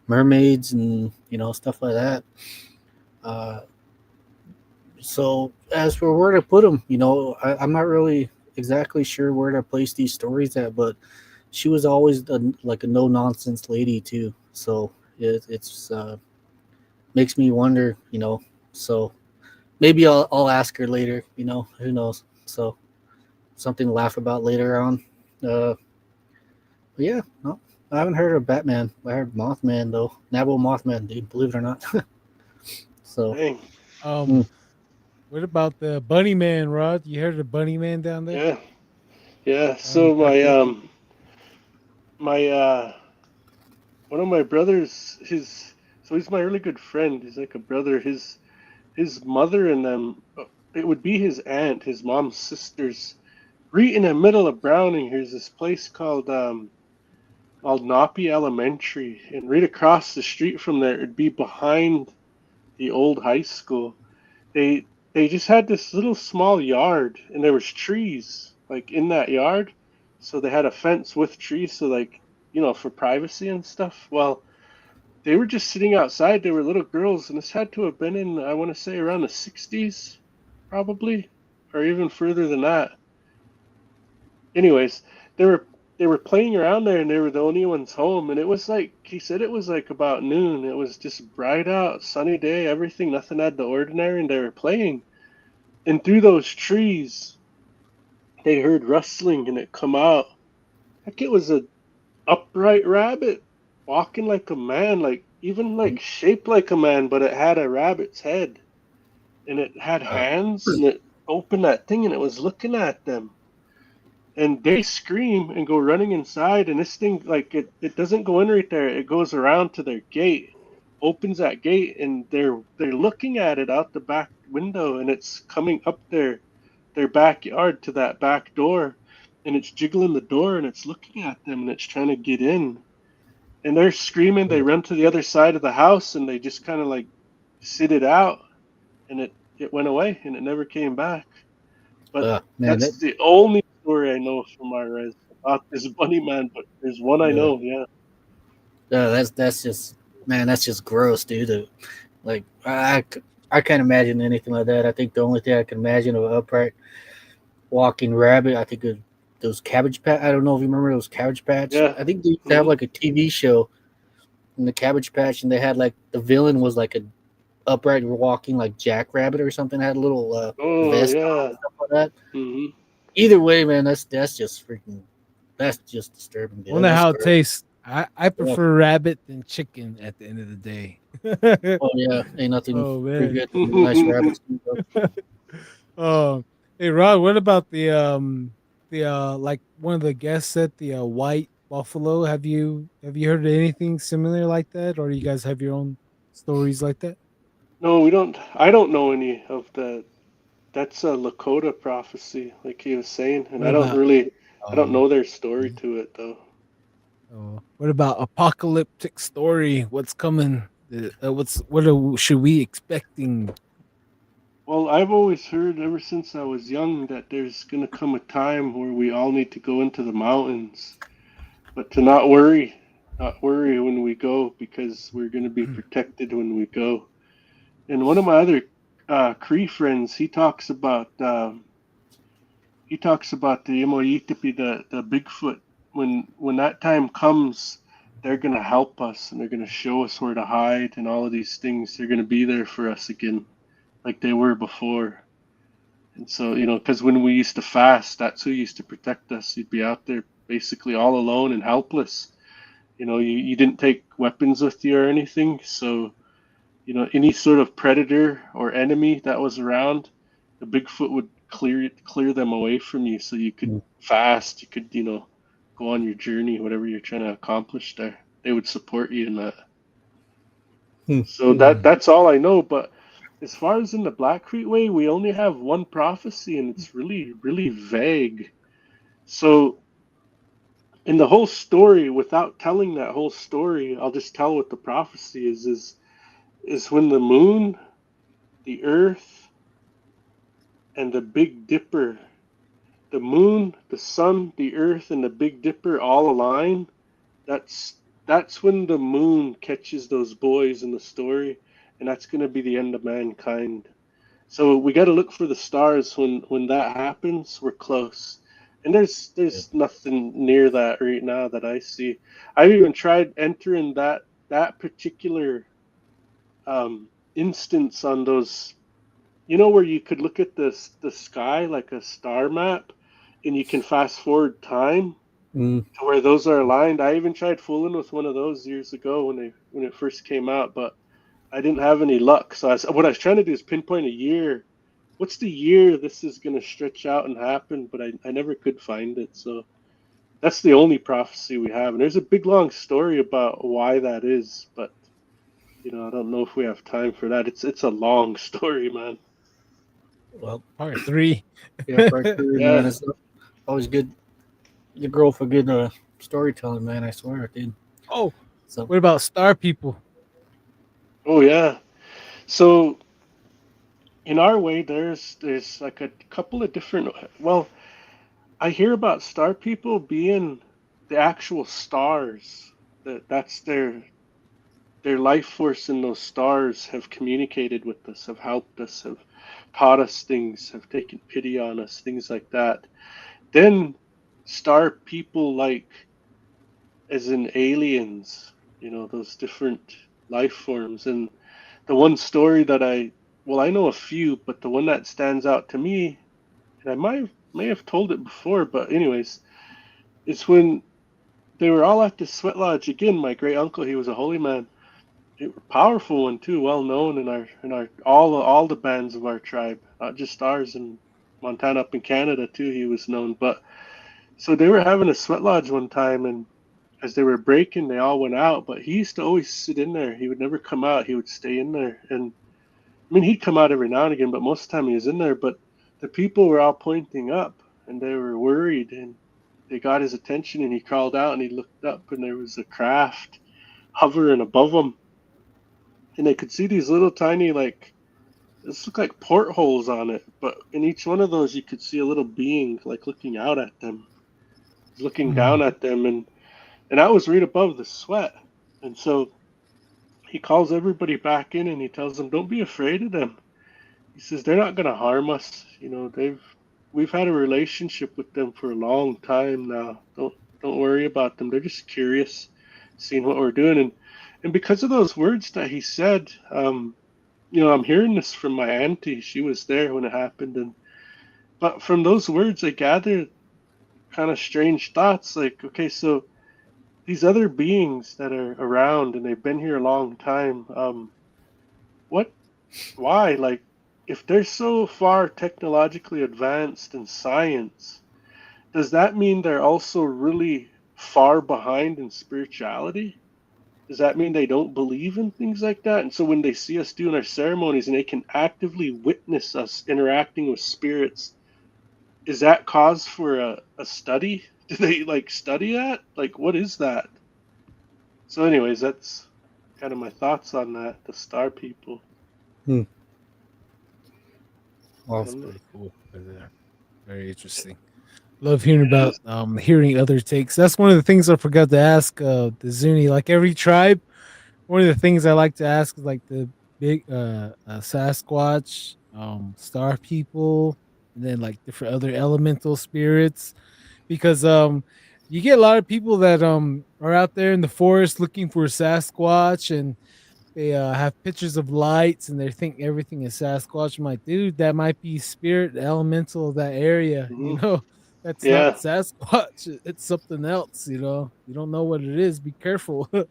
Mermaids and stuff like that. So as for where to put them, I'm not really exactly sure where to place these stories at, but she was always a no nonsense lady too. So it's makes me wonder, So maybe I'll ask her later. Who knows? So something to laugh about later on. But yeah, no, I haven't heard of Batman. I heard Mothman though. Nabo Mothman, dude. Believe it or not. So. Dang. What about the Bunny Man, Rod? You heard of the Bunny Man down there? Yeah. So my one of my brothers, he's my really good friend. He's like a brother. His mother and them, it would be his aunt, his mom's sisters. Right in the middle of Browning, here's this place called Napi Elementary, and right across the street from there, it'd be behind the old high school. They just had this little small yard, and there was trees in that yard, so they had a fence with trees, so for privacy and stuff. Well, they were just sitting outside. They were little girls, and this had to have been in, I want to say, around the 60s, probably, or even further than that. Anyways, they were playing around there, and they were the only ones home. And it was he said it was about noon. It was just bright out, sunny day, everything, nothing out of the ordinary, and they were playing. And through those trees, they heard rustling, and it come out. Heck, it was a upright rabbit walking like a man, even shaped like a man, but it had a rabbit's head, and it had hands, and it opened that thing, and it was looking at them. And they scream and go running inside, and this thing, it doesn't go in right there. It goes around to their gate, opens that gate, and they're looking at it out the back window, and it's coming up their backyard to that back door, and it's jiggling the door, and it's looking at them, and it's trying to get in. And they're screaming. They run to the other side of the house, and they just kind of sit it out. and it went away and it never came back. But Man, that's the only story I know from our res about this bunny man. But there's one I know. Yeah. that's just, man, that's just gross, dude. Like I can't imagine anything like that. I think the only thing I can imagine of an upright walking rabbit, I think of those Cabbage Patch. I don't know if you remember those Cabbage Patch. Yeah. I think they used to have like a TV show in the Cabbage Patch, and they had like the villain was like a upright walking like Jackrabbit or something. Had a little vest on and stuff like that. Mm-hmm. Either way, man, that's just freaking, that's just disturbing. I wonder That's how it gross. tastes. I prefer rabbit than chicken at the end of the day. Oh yeah, ain't nothing Oh, man. pretty good than nice rabbits. Oh, hey Rod, what about the like one of the guests said, the white buffalo? Have you heard of anything similar like that, or you guys have your own stories like that? No, we don't. I don't know any of the. That's a Lakota prophecy, like he was saying, and What I don't about- really. I don't know their story to it though. Oh, what about apocalyptic story? What's coming? Should we expecting? Well, I've always heard ever since I was young that there's gonna come a time where we all need to go into the mountains, but to not worry when we go because we're gonna be protected when we go. And one of my other Cree friends, he talks about the Imoyitipi, the Bigfoot. When that time comes, they're gonna help us and they're gonna show us where to hide and all of these things. They're gonna be there for us again, like they were before. And so, because when we used to fast, that's who used to protect us. You'd be out there basically all alone and helpless. You didn't take weapons with you or anything, so any sort of predator or enemy that was around, the Bigfoot would clear them away from you, so you could fast. You could go on your journey, whatever you're trying to accomplish there. They would support you in that. So that's all I know. But as far as in the Blackfeet way, we only have one prophecy, and it's really, really vague. So in the whole story, without telling that whole story, I'll just tell what the prophecy is when the moon, the earth, and the Big Dipper, the moon, the sun, the earth, and the Big Dipper all align, that's when the moon catches those boys in the story, and that's going to be the end of mankind. So we got to look for the stars when that happens. We're close. And there's nothing near that right now that I see. I've even tried entering that particular instance on those, where you could look at the sky like a star map, and you can fast forward time to where those are aligned. I even tried fooling with one of those years ago when it first came out, but I didn't have any luck. So what I was trying to do is pinpoint a year. What's the year this is going to stretch out and happen? But I never could find it. So that's the only prophecy we have. And there's a big, long story about why that is. But, I don't know if we have time for that. It's a long story, man. Well, Part 3. yeah, part 3, Yeah. man. It's always good. Your girl for good storytelling, man. I swear, dude. Oh, So what about star people? Oh, yeah. So in our way, there's like a couple of different. Well, I hear about star people being the actual stars. That's their life force in those stars have communicated with us, have helped us, have taught us things, have taken pity on us, things like that. Then star people, like as in aliens, those different life forms. And the one story that I know a few, but the one that stands out to me, and I may have told it before, but anyways, it's when they were all at the sweat lodge again. My great uncle, he was a holy man, a powerful one too, well known in our all the bands of our tribe, not just ours in Montana, up in Canada too. He was known, but so they were having a sweat lodge one time, and as they were breaking, they all went out. But he used to always sit in there. He would never come out. He would stay in there, and I mean, he'd come out every now and again, but most of the time he was in there. But the people were all pointing up, and they were worried, and they got his attention, and he crawled out, and he looked up, and there was a craft hovering above him, and they could see these little tiny, like, This looked like portholes on it, but in each one of those you could see a little being like looking out at them, looking down at them, and that was right above the sweat. And so he calls everybody back in and he tells them, "Don't be afraid of them." He says they're not going to harm us. You know, we've had a relationship with them for a long time now. Don't worry about them. They're just curious, seeing what we're doing, and because of those words that he said, you know, I'm hearing this from my auntie. She was there when it happened, and but from those words, I gathered kind of strange thoughts. Like, okay, so these other beings that are around and they've been here a long time, what, why? Like, if they're so far technologically advanced in science, does that mean they're also really far behind in spirituality? Does that mean they don't believe in things like that? And so when they see us doing our ceremonies and they can actively witness us interacting with spirits, is that cause for a study? Do they like study that? Like, what is that? So, anyways, that's kind of my thoughts on that. The star people. Well, that's pretty cool. Very interesting. Love hearing about hearing other takes. That's one of the things I forgot to ask the Zuni. Like every tribe, one of the things I like to ask is like the big Sasquatch, star people, and then like different other elemental spirits. Because you get a lot of people that are out there in the forest looking for Sasquatch, and they have pictures of lights and they think everything is Sasquatch. I'm like, dude, that might be spirit elemental of that area. You Mhm. know, that's not Yeah. Sasquatch. It's something else. You know, you don't know what it is. Be careful. you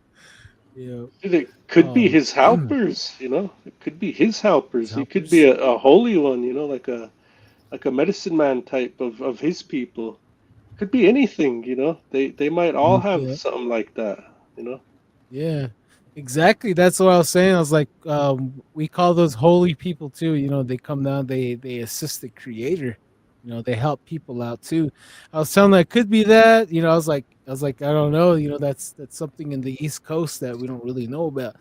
know, Dude, it could be um, his helpers, you know. It could be his helpers. He could be helpers. a holy one, you know, like a medicine man type of his people. Could be anything, you know. They might all have Yeah. something like that, you know. Yeah, exactly. That's what I was saying. I was like, we call those holy people too. You know, they come down, they assist the creator. You know, they help people out too. I was telling them it could be that. You know, I don't know. You know, that's something in the East Coast that we don't really know about.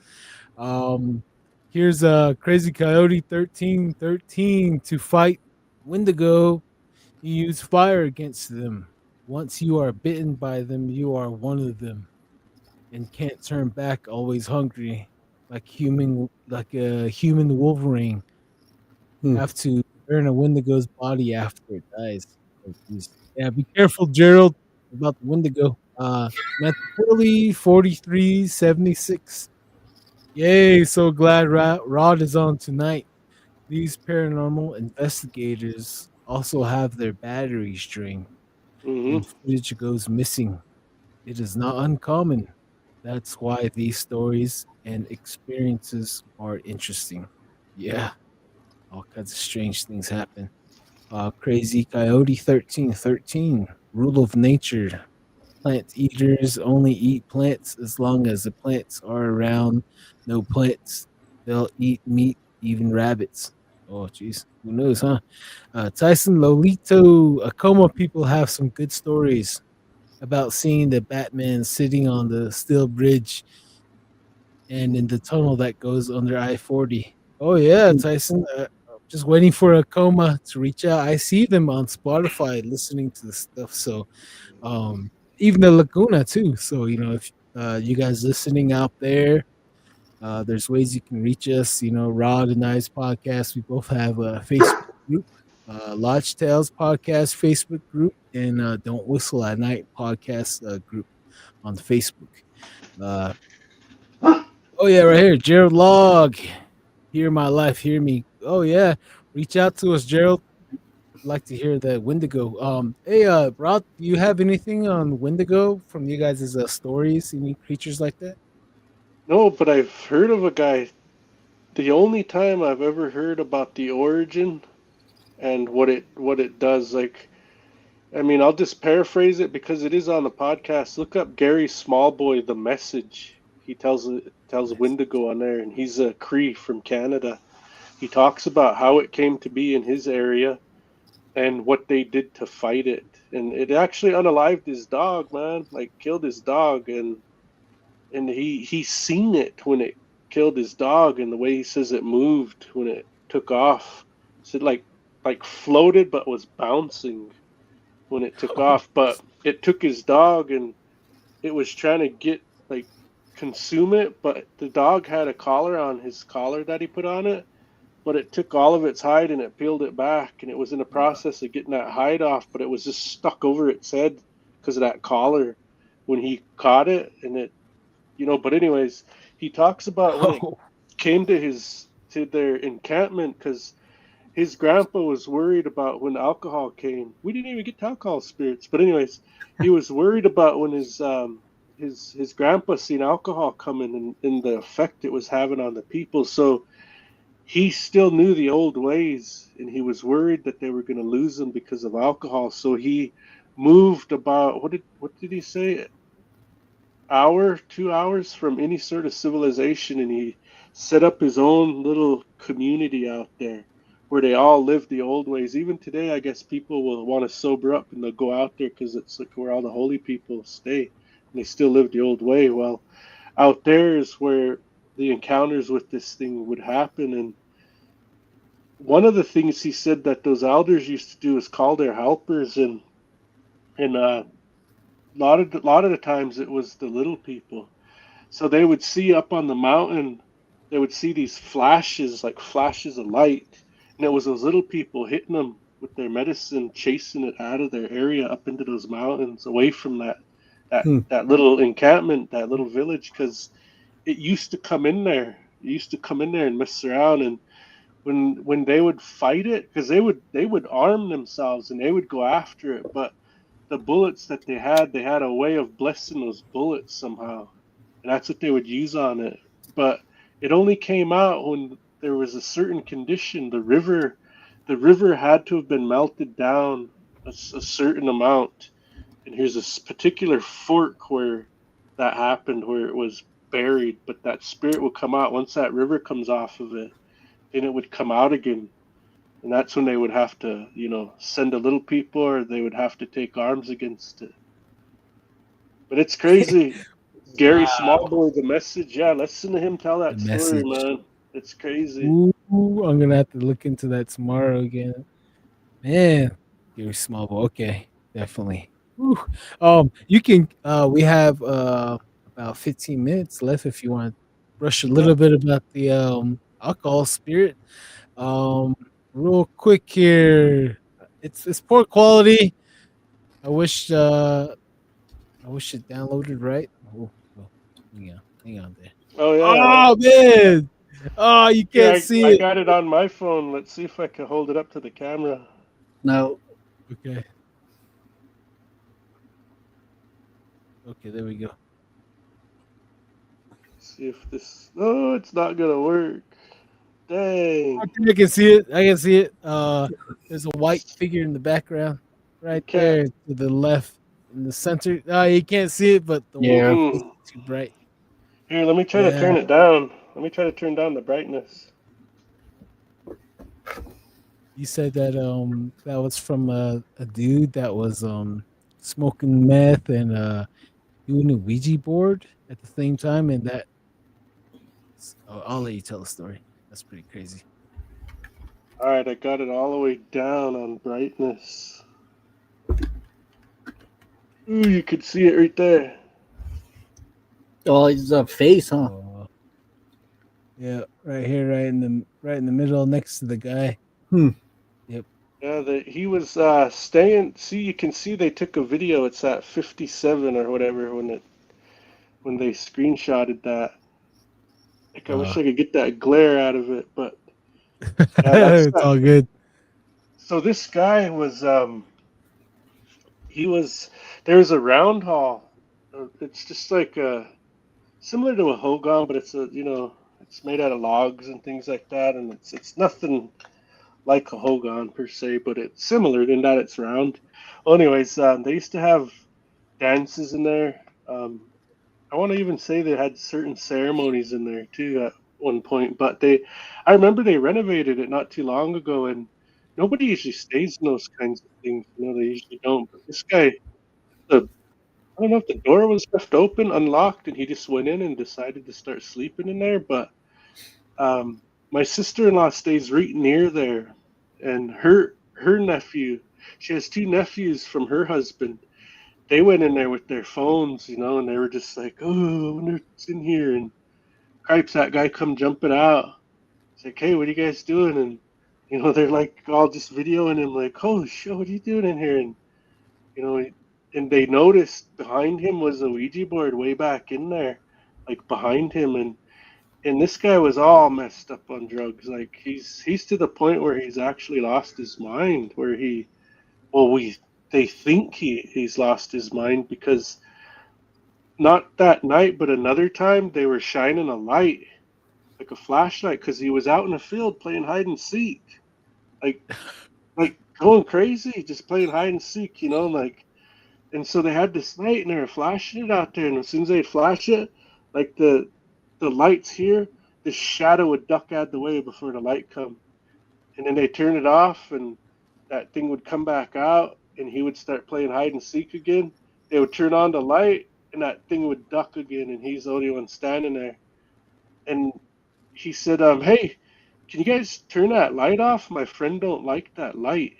Um, here's a crazy coyote 1313 to fight Wendigo. You use fire against them. Once you are bitten by them, you are one of them and can't turn back, always hungry, like a human Wolverine. Have to burn a Wendigo's body after it dies. Oh, jeez. Yeah, be careful, Gerald, about the Wendigo. Metapoli 4376. Yay, so glad Rod is on tonight. These paranormal investigators also have their batteries drained Hmm. and footage goes missing. It is not uncommon. That's why these stories and experiences are interesting. Yeah, all kinds of strange things happen. Crazy Coyote 1313, rule of nature. Plant eaters only eat plants as long as the plants are around. No plants, they'll eat meat, even rabbits. Oh, jeez. Who knows, huh? Tyson Lolito, Acoma people have some good stories about seeing the Batman sitting on the steel bridge and in the tunnel that goes under I-40. Oh yeah, Tyson. Just waiting for a coma to reach out. I see them on Spotify listening to the stuff. So um, even the Laguna too. So you know, if you guys listening out there, there's ways you can reach us. You know, Rod and I's podcast. We both have a Facebook group, Lodge Tales podcast Facebook group, and Don't Whistle at Night podcast group on Facebook. Uh, oh yeah, right here, Gerald Log. Hear my life, hear me. Oh yeah, reach out to us, Gerald. I'd like to hear the Wendigo. Hey, Rod, do you have anything on Wendigo from you guys' stories? Any creatures like that? No, but I've heard of a guy. The only time I've ever heard about the origin and what it does, like, I mean, I'll just paraphrase it because it is on the podcast. Look up Gary Smallboy, The Message. He tells Yes. Wendigo on there, and he's a Cree from Canada. He talks about how it came to be in his area and what they did to fight it. And it actually unalived his dog, man. Like killed his dog, and he seen it when it killed his dog, and the way he says it moved when it took off. So it like floated but was bouncing when it took off. But it took his dog and it was trying to get like consume it, but the dog had a collar on his collar that he put on it, but it took all of its hide and it peeled it back, and it was in the process of getting that hide off, but it was just stuck over its head because of that collar when he caught it. And it, but anyways, he talks about when it came to their encampment, because his grandpa was worried about when alcohol came. We didn't even get to alcohol spirits, but anyways, he was worried about when his grandpa seen alcohol coming and the effect it was having on the people. So he still knew the old ways, and he was worried that they were going to lose them because of alcohol. So he moved about what did he say? 2 hours from any sort of civilization, and he set up his own little community out there where they all live the old ways. Even today, I guess people will want to sober up and they'll go out there because it's like where all the holy people stay, and they still live the old way. Well, out there is where the encounters with this thing would happen. And one of the things he said that those elders used to do is call their helpers, and a lot of the times it was the little people. So they would see up on the mountain, they would see these flashes, like flashes of light, and it was those little people hitting them with their medicine, chasing it out of their area up into those mountains, away from that little encampment, that little village, because it used to come in there. It used to come in there and mess around. And when they would fight it, because they would arm themselves and they would go after it, but the bullets that they had a way of blessing those bullets somehow, and that's what they would use on it. But it only came out when there was a certain condition. The river had to have been melted down a certain amount, and here's a particular fork where that happened, where it was buried, but that spirit would come out once that river comes off of it, and it would come out again. And that's when they would have to, send a little people, or they would have to take arms against it. But it's crazy. Gary Smallboy, the message. Yeah, listen to him tell that story, man. It's crazy. Ooh, I'm gonna have to look into that tomorrow again. Man, Gary Smallboy. Okay, definitely. Ooh. You can. We have about 15 minutes left if you want to brush a little bit about the alcohol spirit. Real quick here. It's poor quality. I wish it downloaded right. Oh, hang on there. Oh yeah. Oh man. Oh, you can't see it. I got it on my phone. Let's see if I can hold it up to the camera. No. Okay. Okay, there we go. See if this. Oh, it's not gonna work. Dang. I can see it. There's a white figure in the background, right there to the left in the center. You can't see it, but the white is too bright. Here, let me try to turn it down. Let me try to turn down the brightness. You said that that was from a dude that was smoking meth and doing a Ouija board at the same time, and that. I'll let you tell the story. That's pretty crazy. All right, I got it all the way down on brightness. Ooh, you could see it right there. Oh, it's a face, huh? Yeah, right here, right in the middle, next to the guy. Yep. Yeah, he was staying. See, you can see they took a video. It's at 57 or whatever when they screenshotted that. Like, I wish I could get that glare out of it, but yeah, it's all good. So this guy was there's a round hall. It's just like similar to a hogan, but it's it's made out of logs and things like that, and it's nothing like a hogan per se, but it's similar in that it's round. Well, anyways, they used to have dances in there. I want to even say they had certain ceremonies in there too at one point, but I remember they renovated it not too long ago, and nobody usually stays in those kinds of things. They usually don't. But this guy, I don't know if the door was left open, unlocked, and he just went in and decided to start sleeping in there. But my sister-in-law stays right near there, and her nephew, she has two nephews from her husband. They went in there with their phones, and they were just like, "Oh, I wonder what's in here." And cripes, that guy come jumping out. It's like, "Hey, what are you guys doing?" And they're like all just videoing him, like, "Holy shit, what are you doing in here?" And you know, and they noticed behind him was a Ouija board way back in there, like behind him, and this guy was all messed up on drugs. Like he's to the point where he's actually lost his mind. Where they think he's lost his mind because not that night, but another time they were shining a light, like a flashlight, because he was out in the field playing hide and seek, like going crazy, just playing hide and seek, like. And so they had this light and they were flashing it out there, and as soon as they'd flash it, like the lights here, the shadow would duck out of the way before the light come. And then they turn it off and that thing would come back out and he would start playing hide and seek again. They would turn on the light and that thing would duck again and he's the only one standing there. And he said, hey, can you guys turn that light off? My friend don't like that light.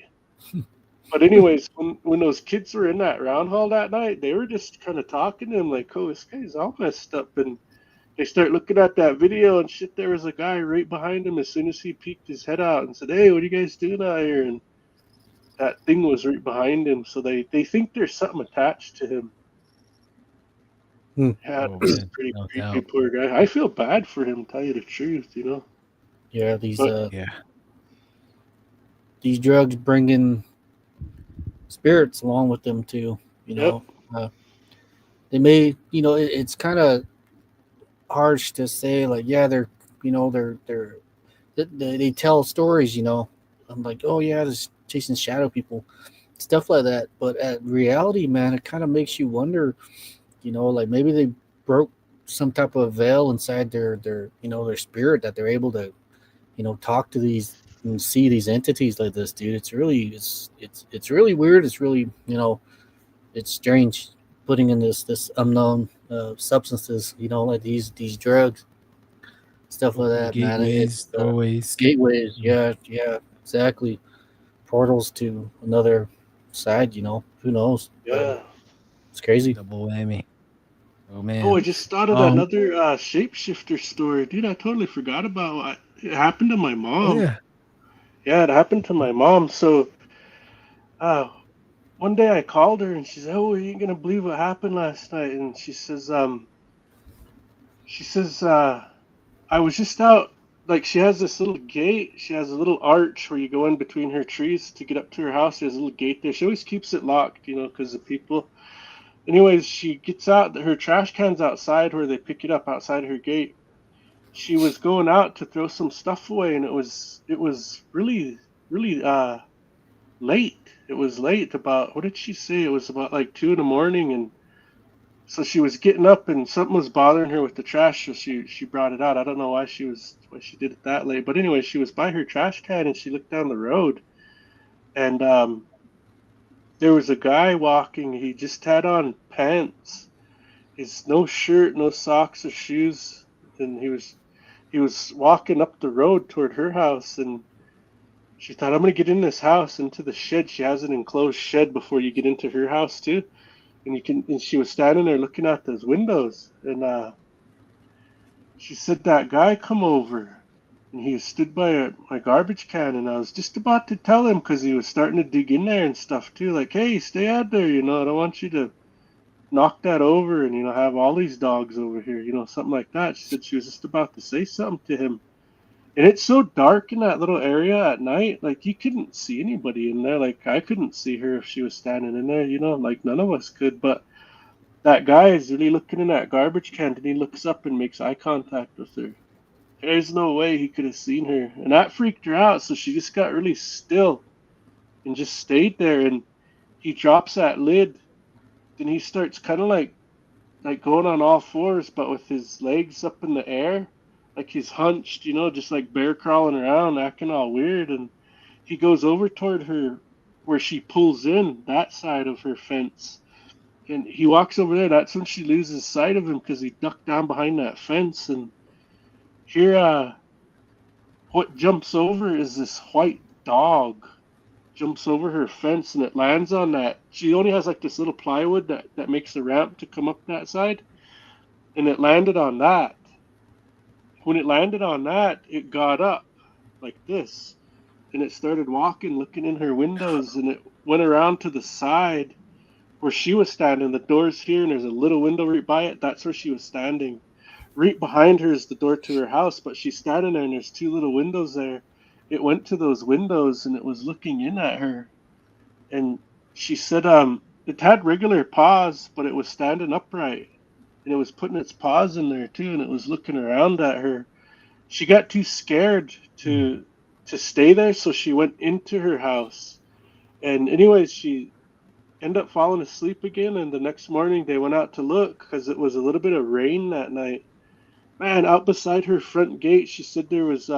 But anyways, when those kids were in that round hall that night, they were just kind of talking to him like, "Oh, this guy's all messed up." And they start looking at that video and shit. There was a guy right behind him as soon as he peeked his head out and said, "Hey, what are you guys doing out here?" And that thing was right behind him. So they think there's something attached to him. Yeah, it's pretty creepy, poor guy. I feel bad for him, tell you the truth, Yeah, these drugs bring in spirits along with them too. They may, it's kind of harsh to say, like, yeah, they tell stories. I'm like, oh yeah, there's chasing shadow people, stuff like that. But at reality, man, it kind of makes you wonder. Like maybe they broke some type of veil inside their spirit that they're able to, talk to these and see these entities like this, dude. It's really weird. It's really, it's strange putting in this unknown substances, like these drugs, stuff like that, man. It's gateways. Yeah, exactly. Portals to another side. Who knows? Yeah, it's crazy. Double whammy. Oh man. Oh, I just thought of another shapeshifter story, dude. I totally forgot about it. Happened to my mom. Oh, yeah, it happened to my mom. So, one day I called her and she said, "Oh, you ain't gonna believe what happened last night." And she says, I was just out. Like she has this little gate. She has a little arch where you go in between her trees to get up to her house. She has a little gate there. She always keeps it locked, because of people. Anyways, she gets out. Her trash can's outside where they pick it up outside her gate. She was going out to throw some stuff away, and it was really late. It was late. About, what did she say? It was about like 2 a.m, and so she was getting up, and something was bothering her with the trash. So she brought it out. I don't know why she did it that late, but anyway, she was by her trash can and she looked down the road, and there was a guy walking. He just had on pants. He's no shirt, no socks or shoes, and he was walking up the road toward her house. And she thought, "I'm gonna get in this house, into the shed." She has an enclosed shed before you get into her house too. And she was standing there looking out those windows, and she said that guy come over. And he stood by my garbage can, and I was just about to tell him because he was starting to dig in there and stuff too. Like, "Hey, stay out there, I don't want you to knock that over and, have all these dogs over here, something like that." She said she was just about to say something to him. And it's so dark in that little area at night, like you couldn't see anybody in there. Like I couldn't see her if she was standing in there, like none of us could. But that guy is really looking in that garbage can, and he looks up and makes eye contact with her. There's no way he could have seen her. And that freaked her out, so she just got really still and just stayed there. And he drops that lid. Then he starts kind of like going on all fours, but with his legs up in the air. Like he's hunched, just like bear crawling around, acting all weird. And he goes over toward her where she pulls in, that side of her fence. And he walks over there. That's when she loses sight of him because he ducked down behind that fence. And here, what jumps over is this white dog. Jumps over her fence and it lands on that. She only has like this little plywood that makes the ramp to come up that side. And it landed on that. When it landed on that, it got up like this. And it started walking, looking in her windows, and it went around to the side where she was standing. The door's here, and there's a little window right by it. That's where she was standing. Right behind her is the door to her house, but she's standing there, and there's two little windows there. It went to those windows, and it was looking in at her. And she said, it had regular paws, but it was standing upright. And it was putting its paws in there, too, and it was looking around at her. She got too scared to stay there, so she went into her house. And anyways, she ended up falling asleep again, and the next morning they went out to look because it was a little bit of rain that night. Man, out beside her front gate, she said there was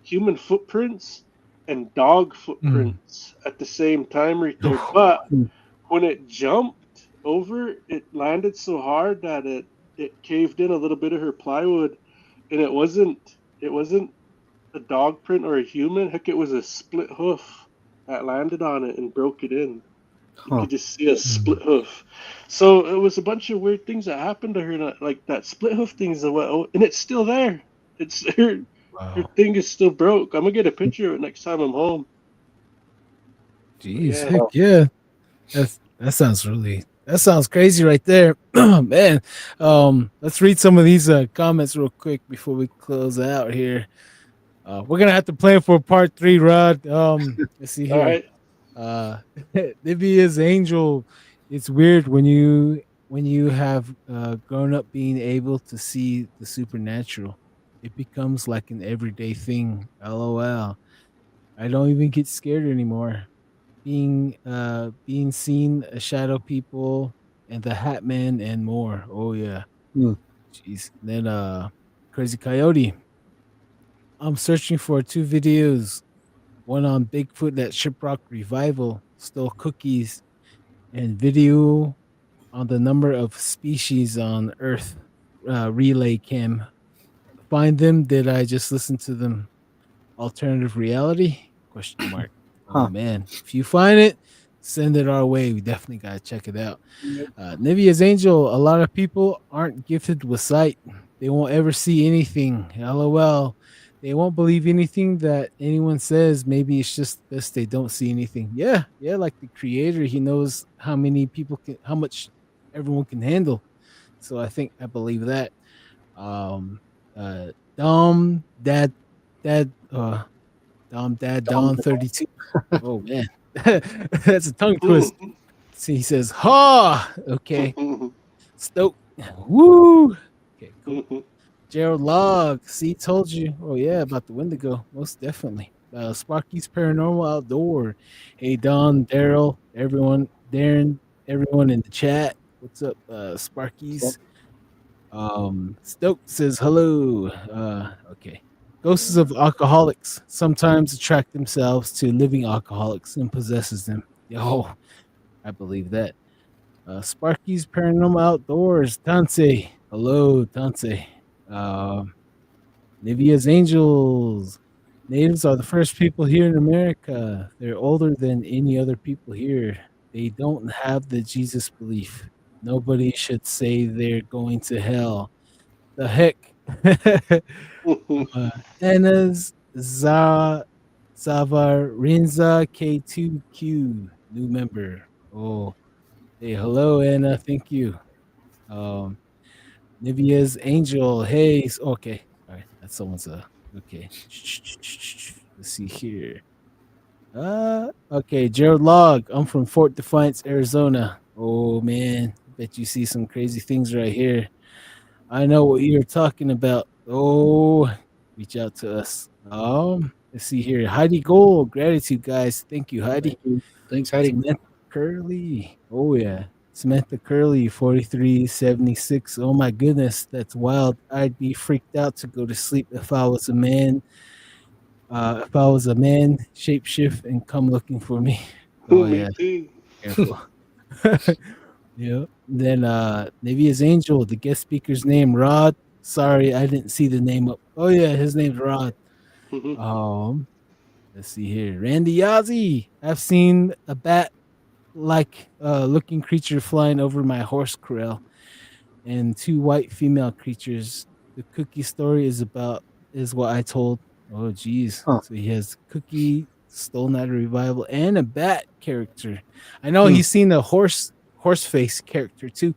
human footprints and dog footprints at the same time right there. But when it jumped over, it landed so hard that it caved in a little bit of her plywood, and it wasn't a dog print or a human. Heck, it was a split hoof that landed on it and broke it in. You could just see a split hoof. So it was a bunch of weird things that happened to her. Like that split hoof thing is and it's still there. It's her. Wow. Her thing is still broke. I'm gonna get a picture of it next time I'm home. Jeez, heck yeah. That sounds crazy right there. Man. Let's read some of these comments real quick before we close out here. We're gonna have to plan for part 3, Rod. Let's see here. All right. Nivea's Angel. It's weird when you have grown up being able to see the supernatural. It becomes like an everyday thing. LOL. I don't even get scared anymore. Being seen, shadow people, and the Hat Man, and more. Oh yeah. Jeez. Then Crazy Coyote. I'm searching for 2 videos. One on Bigfoot at Shiprock Revival, stole cookies, and video on the number of species on Earth. Relay cam. Find them? Did I just listen to them? Alternative reality? Question mark. Oh man, if you find it, send it our way. We definitely gotta check it out. Nivea's Angel. A lot of people aren't gifted with sight. They won't ever see anything. LOL. They won't believe anything that anyone says. Maybe it's just best they don't see anything. Yeah, like the creator, he knows how much everyone can handle. So I believe that. Dom Dad Don 32. Oh man, that's a tongue twist. See, he says, "Ha!" Okay, Stoke. Woo. Okay, cool. Gerald Log, see, told you. Oh yeah, about the Wendigo, most definitely. Sparky's Paranormal Outdoor. Hey Don, Daryl, everyone, Darren, everyone in the chat. What's up, Sparky's? Stoke says hello. Okay. Ghosts of alcoholics sometimes attract themselves to living alcoholics and possesses them. Yo, I believe that. Sparky's Paranormal Outdoors. Tance. Hello, Tance. Nivea's Angels. Natives are the first people here in America. They're older than any other people here. They don't have the Jesus belief. Nobody should say they're going to hell. The heck? Anna's Zavarinza K2Q, new member. Oh, hey, hello, Anna. Thank you. Nivea's Angel. Hey, okay. All right. That's someone's okay. Let's see here. Okay, Gerald Log. I'm from Fort Defiance, Arizona. Oh man, bet you see some crazy things right here. I know what you're talking about. Oh, reach out to us. Let's see here. Heidi Gold. Gratitude, guys. Thank you, Heidi. Thank you. Thanks, Heidi. Samantha Curley. Oh yeah. Samantha Curley, 4376. Oh my goodness, that's wild. I'd be freaked out to go to sleep if I was a man. If I was a man, shapeshift and come looking for me. Oh yeah. Careful. Yeah. Then Nivea's Angel, the guest speaker's name, Rod. Sorry, I didn't see the name up. Oh yeah, his name's Rod. Mhm. Let's see here. Randy Yazzie. I've seen a bat like looking creature flying over my horse corral and two white female creatures. The Cookie story is what I told. Oh geez. Huh. So he has Cookie, Stolen Night of Revival, and a bat character. I know Hmm. he's seen a horse face character too.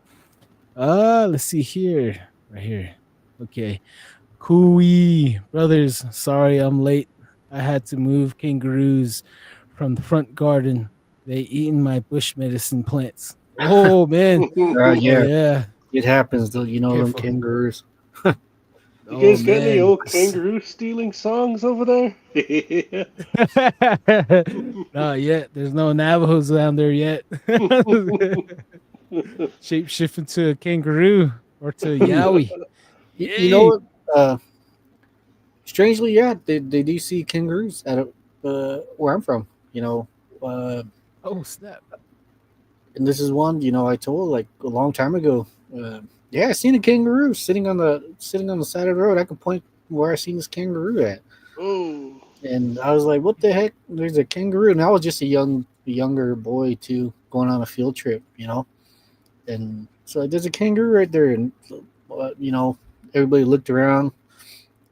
Let's see here. Right here. Okay. Cooey brothers, sorry I'm late. I had to move kangaroos from the front garden. They eaten my bush medicine plants. Oh man. Oh Yeah, yeah. it happens though. You know them Careful. kangaroos. You Oh guys got any man. old kangaroo stealing songs over there? Not yet. There's no Navajos down there yet. Shape shift into a kangaroo or to a yowie. You know what? Strangely, yeah, they do see kangaroos out of where I'm from. You know, Oh snap. and this is one. You know, I told like a long time ago. Yeah, I seen a kangaroo sitting on the side of the road. I could point where I seen this kangaroo at, Oh. and I was like, "What the heck? There's a kangaroo!" And I was just a younger boy too, going on a field trip. You know, and so there's a kangaroo right there, and you know, everybody looked around.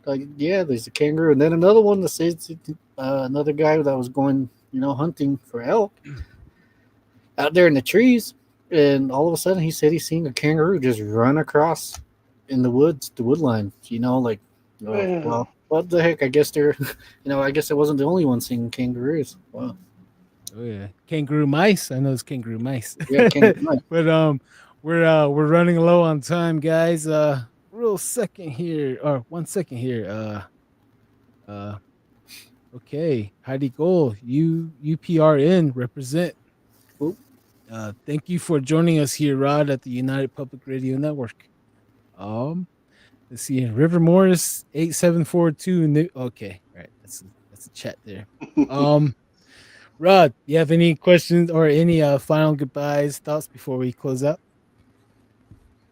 Like, yeah, there's a kangaroo, and then another one that says another guy that was going, you know, hunting for elk out there in the trees, and all of a sudden he said he seen a kangaroo just run across in the woods, the wood line. You know, like, oh, Man. well, what the heck? I guess they're, you know, I guess I wasn't the only one seeing kangaroos. Wow. Oh yeah, kangaroo mice. I know it's kangaroo mice. Yeah, kangaroo. But we're running low on time, guys. Real second here, or 1 second here. Okay, Heidi Gold, UPRN represent. Oop. Thank you for joining us here, Rod, at the United Public Radio Network. Let's see, River Morris 8742. Okay, all right, that's a chat there. Rod, you have any questions or any final goodbyes, thoughts before we close out?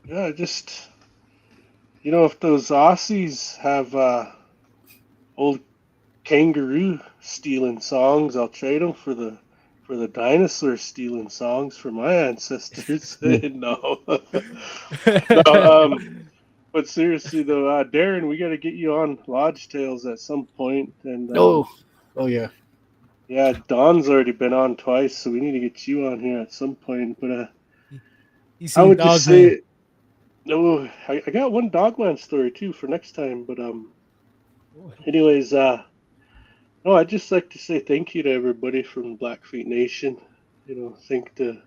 Yeah, just if those Aussies have old kangaroo stealing songs, I'll trade them for the dinosaur stealing songs for my ancestors. No, no. But seriously though, Darren, we got to get you on Lodge Tales at some point. And Oh yeah. yeah, Don's already been on twice, so we need to get you on here at some point. But I would just say, no, I got one Dogman story too for next time. But anyways, no, I'd just like to say thank you to everybody from Blackfeet Nation. Thank the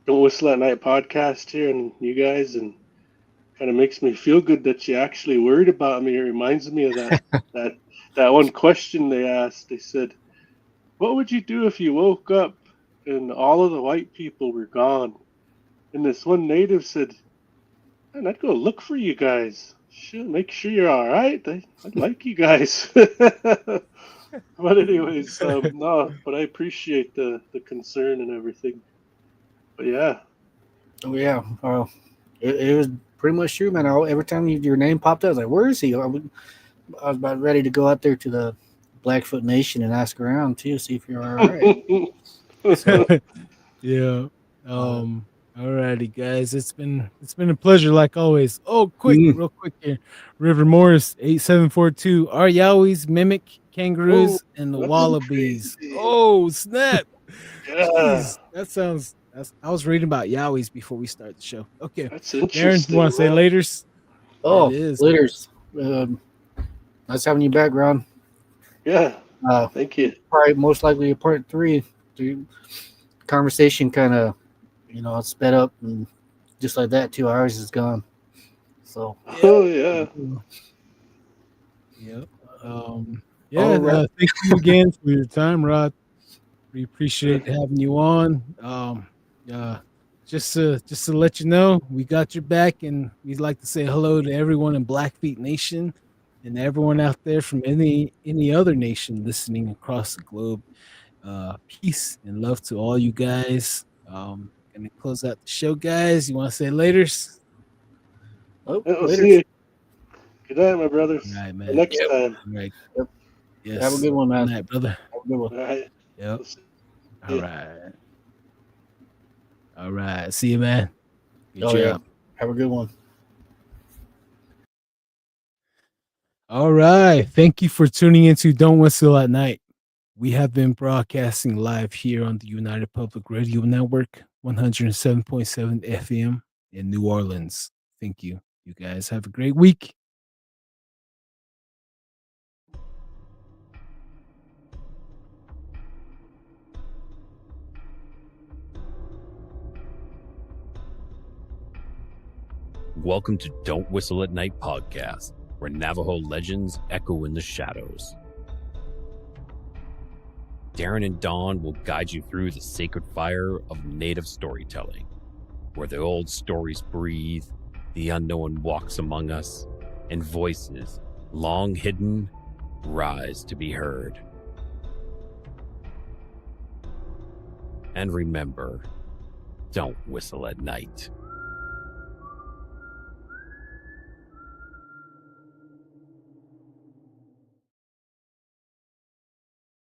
Don't Whistle at Night podcast here and you guys, and kind of makes me feel good that you actually worried about me. It reminds me of that one question they asked. They said, "What would you do if you woke up and all of the white people were gone?" And this one native said, "Man, I'd go look for you guys. Make sure you're all right. I'd like you guys." But anyways, no. But I appreciate the concern and everything. But yeah. Oh yeah. It was pretty much true, man. Every time your name popped up, I was like, "Where is he?" I was about ready to go out there to the Blackfoot Nation and ask around too, see if you're all right. So, yeah. Alrighty, guys. It's been a pleasure, like always. Oh, real quick here. River Morris 8742. Our Yowies mimic kangaroos and the wallabies. Crazy. Oh, snap! Yeah. Jeez, I was reading about Yowies before we start the show. Okay, That's interesting. Darren, you want to say laters? oh, It is. laters. Nice having you back, Ron. Yeah. Thank you. Probably most likely a part 3. The conversation kind of, sped up, and just like that, 2 hours is gone. So. Oh yeah. Yep. Thank you again for your time, Rod. We appreciate having you on. Just to let you know, we got your back, and we'd like to say hello to everyone in Blackfeet Nation and everyone out there from any other nation listening across the globe. Peace and love to all you guys. Gonna close out the show, guys. You want to say laters? Oh, We'll later. see you. Good night, my brothers. All right, man. Till next time. All right. Yep. Yes. Have a good one, man. Good night, brother. Have a good one. All right. Yep. Yeah. All right. All right. See you, man. Good Oh, job. yeah. Have a good one. All right. Thank you for tuning into Don't Whistle at Night. We have been broadcasting live here on the United Public Radio Network, 107.7 FM in New Orleans. Thank you. You guys have a great week. Welcome to Don't Whistle at Night podcast, where Navajo legends echo in the shadows. Darren and Dawn will guide you through the sacred fire of native storytelling, where the old stories breathe, the unknown walks among us, and voices, long hidden, rise to be heard. And remember, don't whistle at night.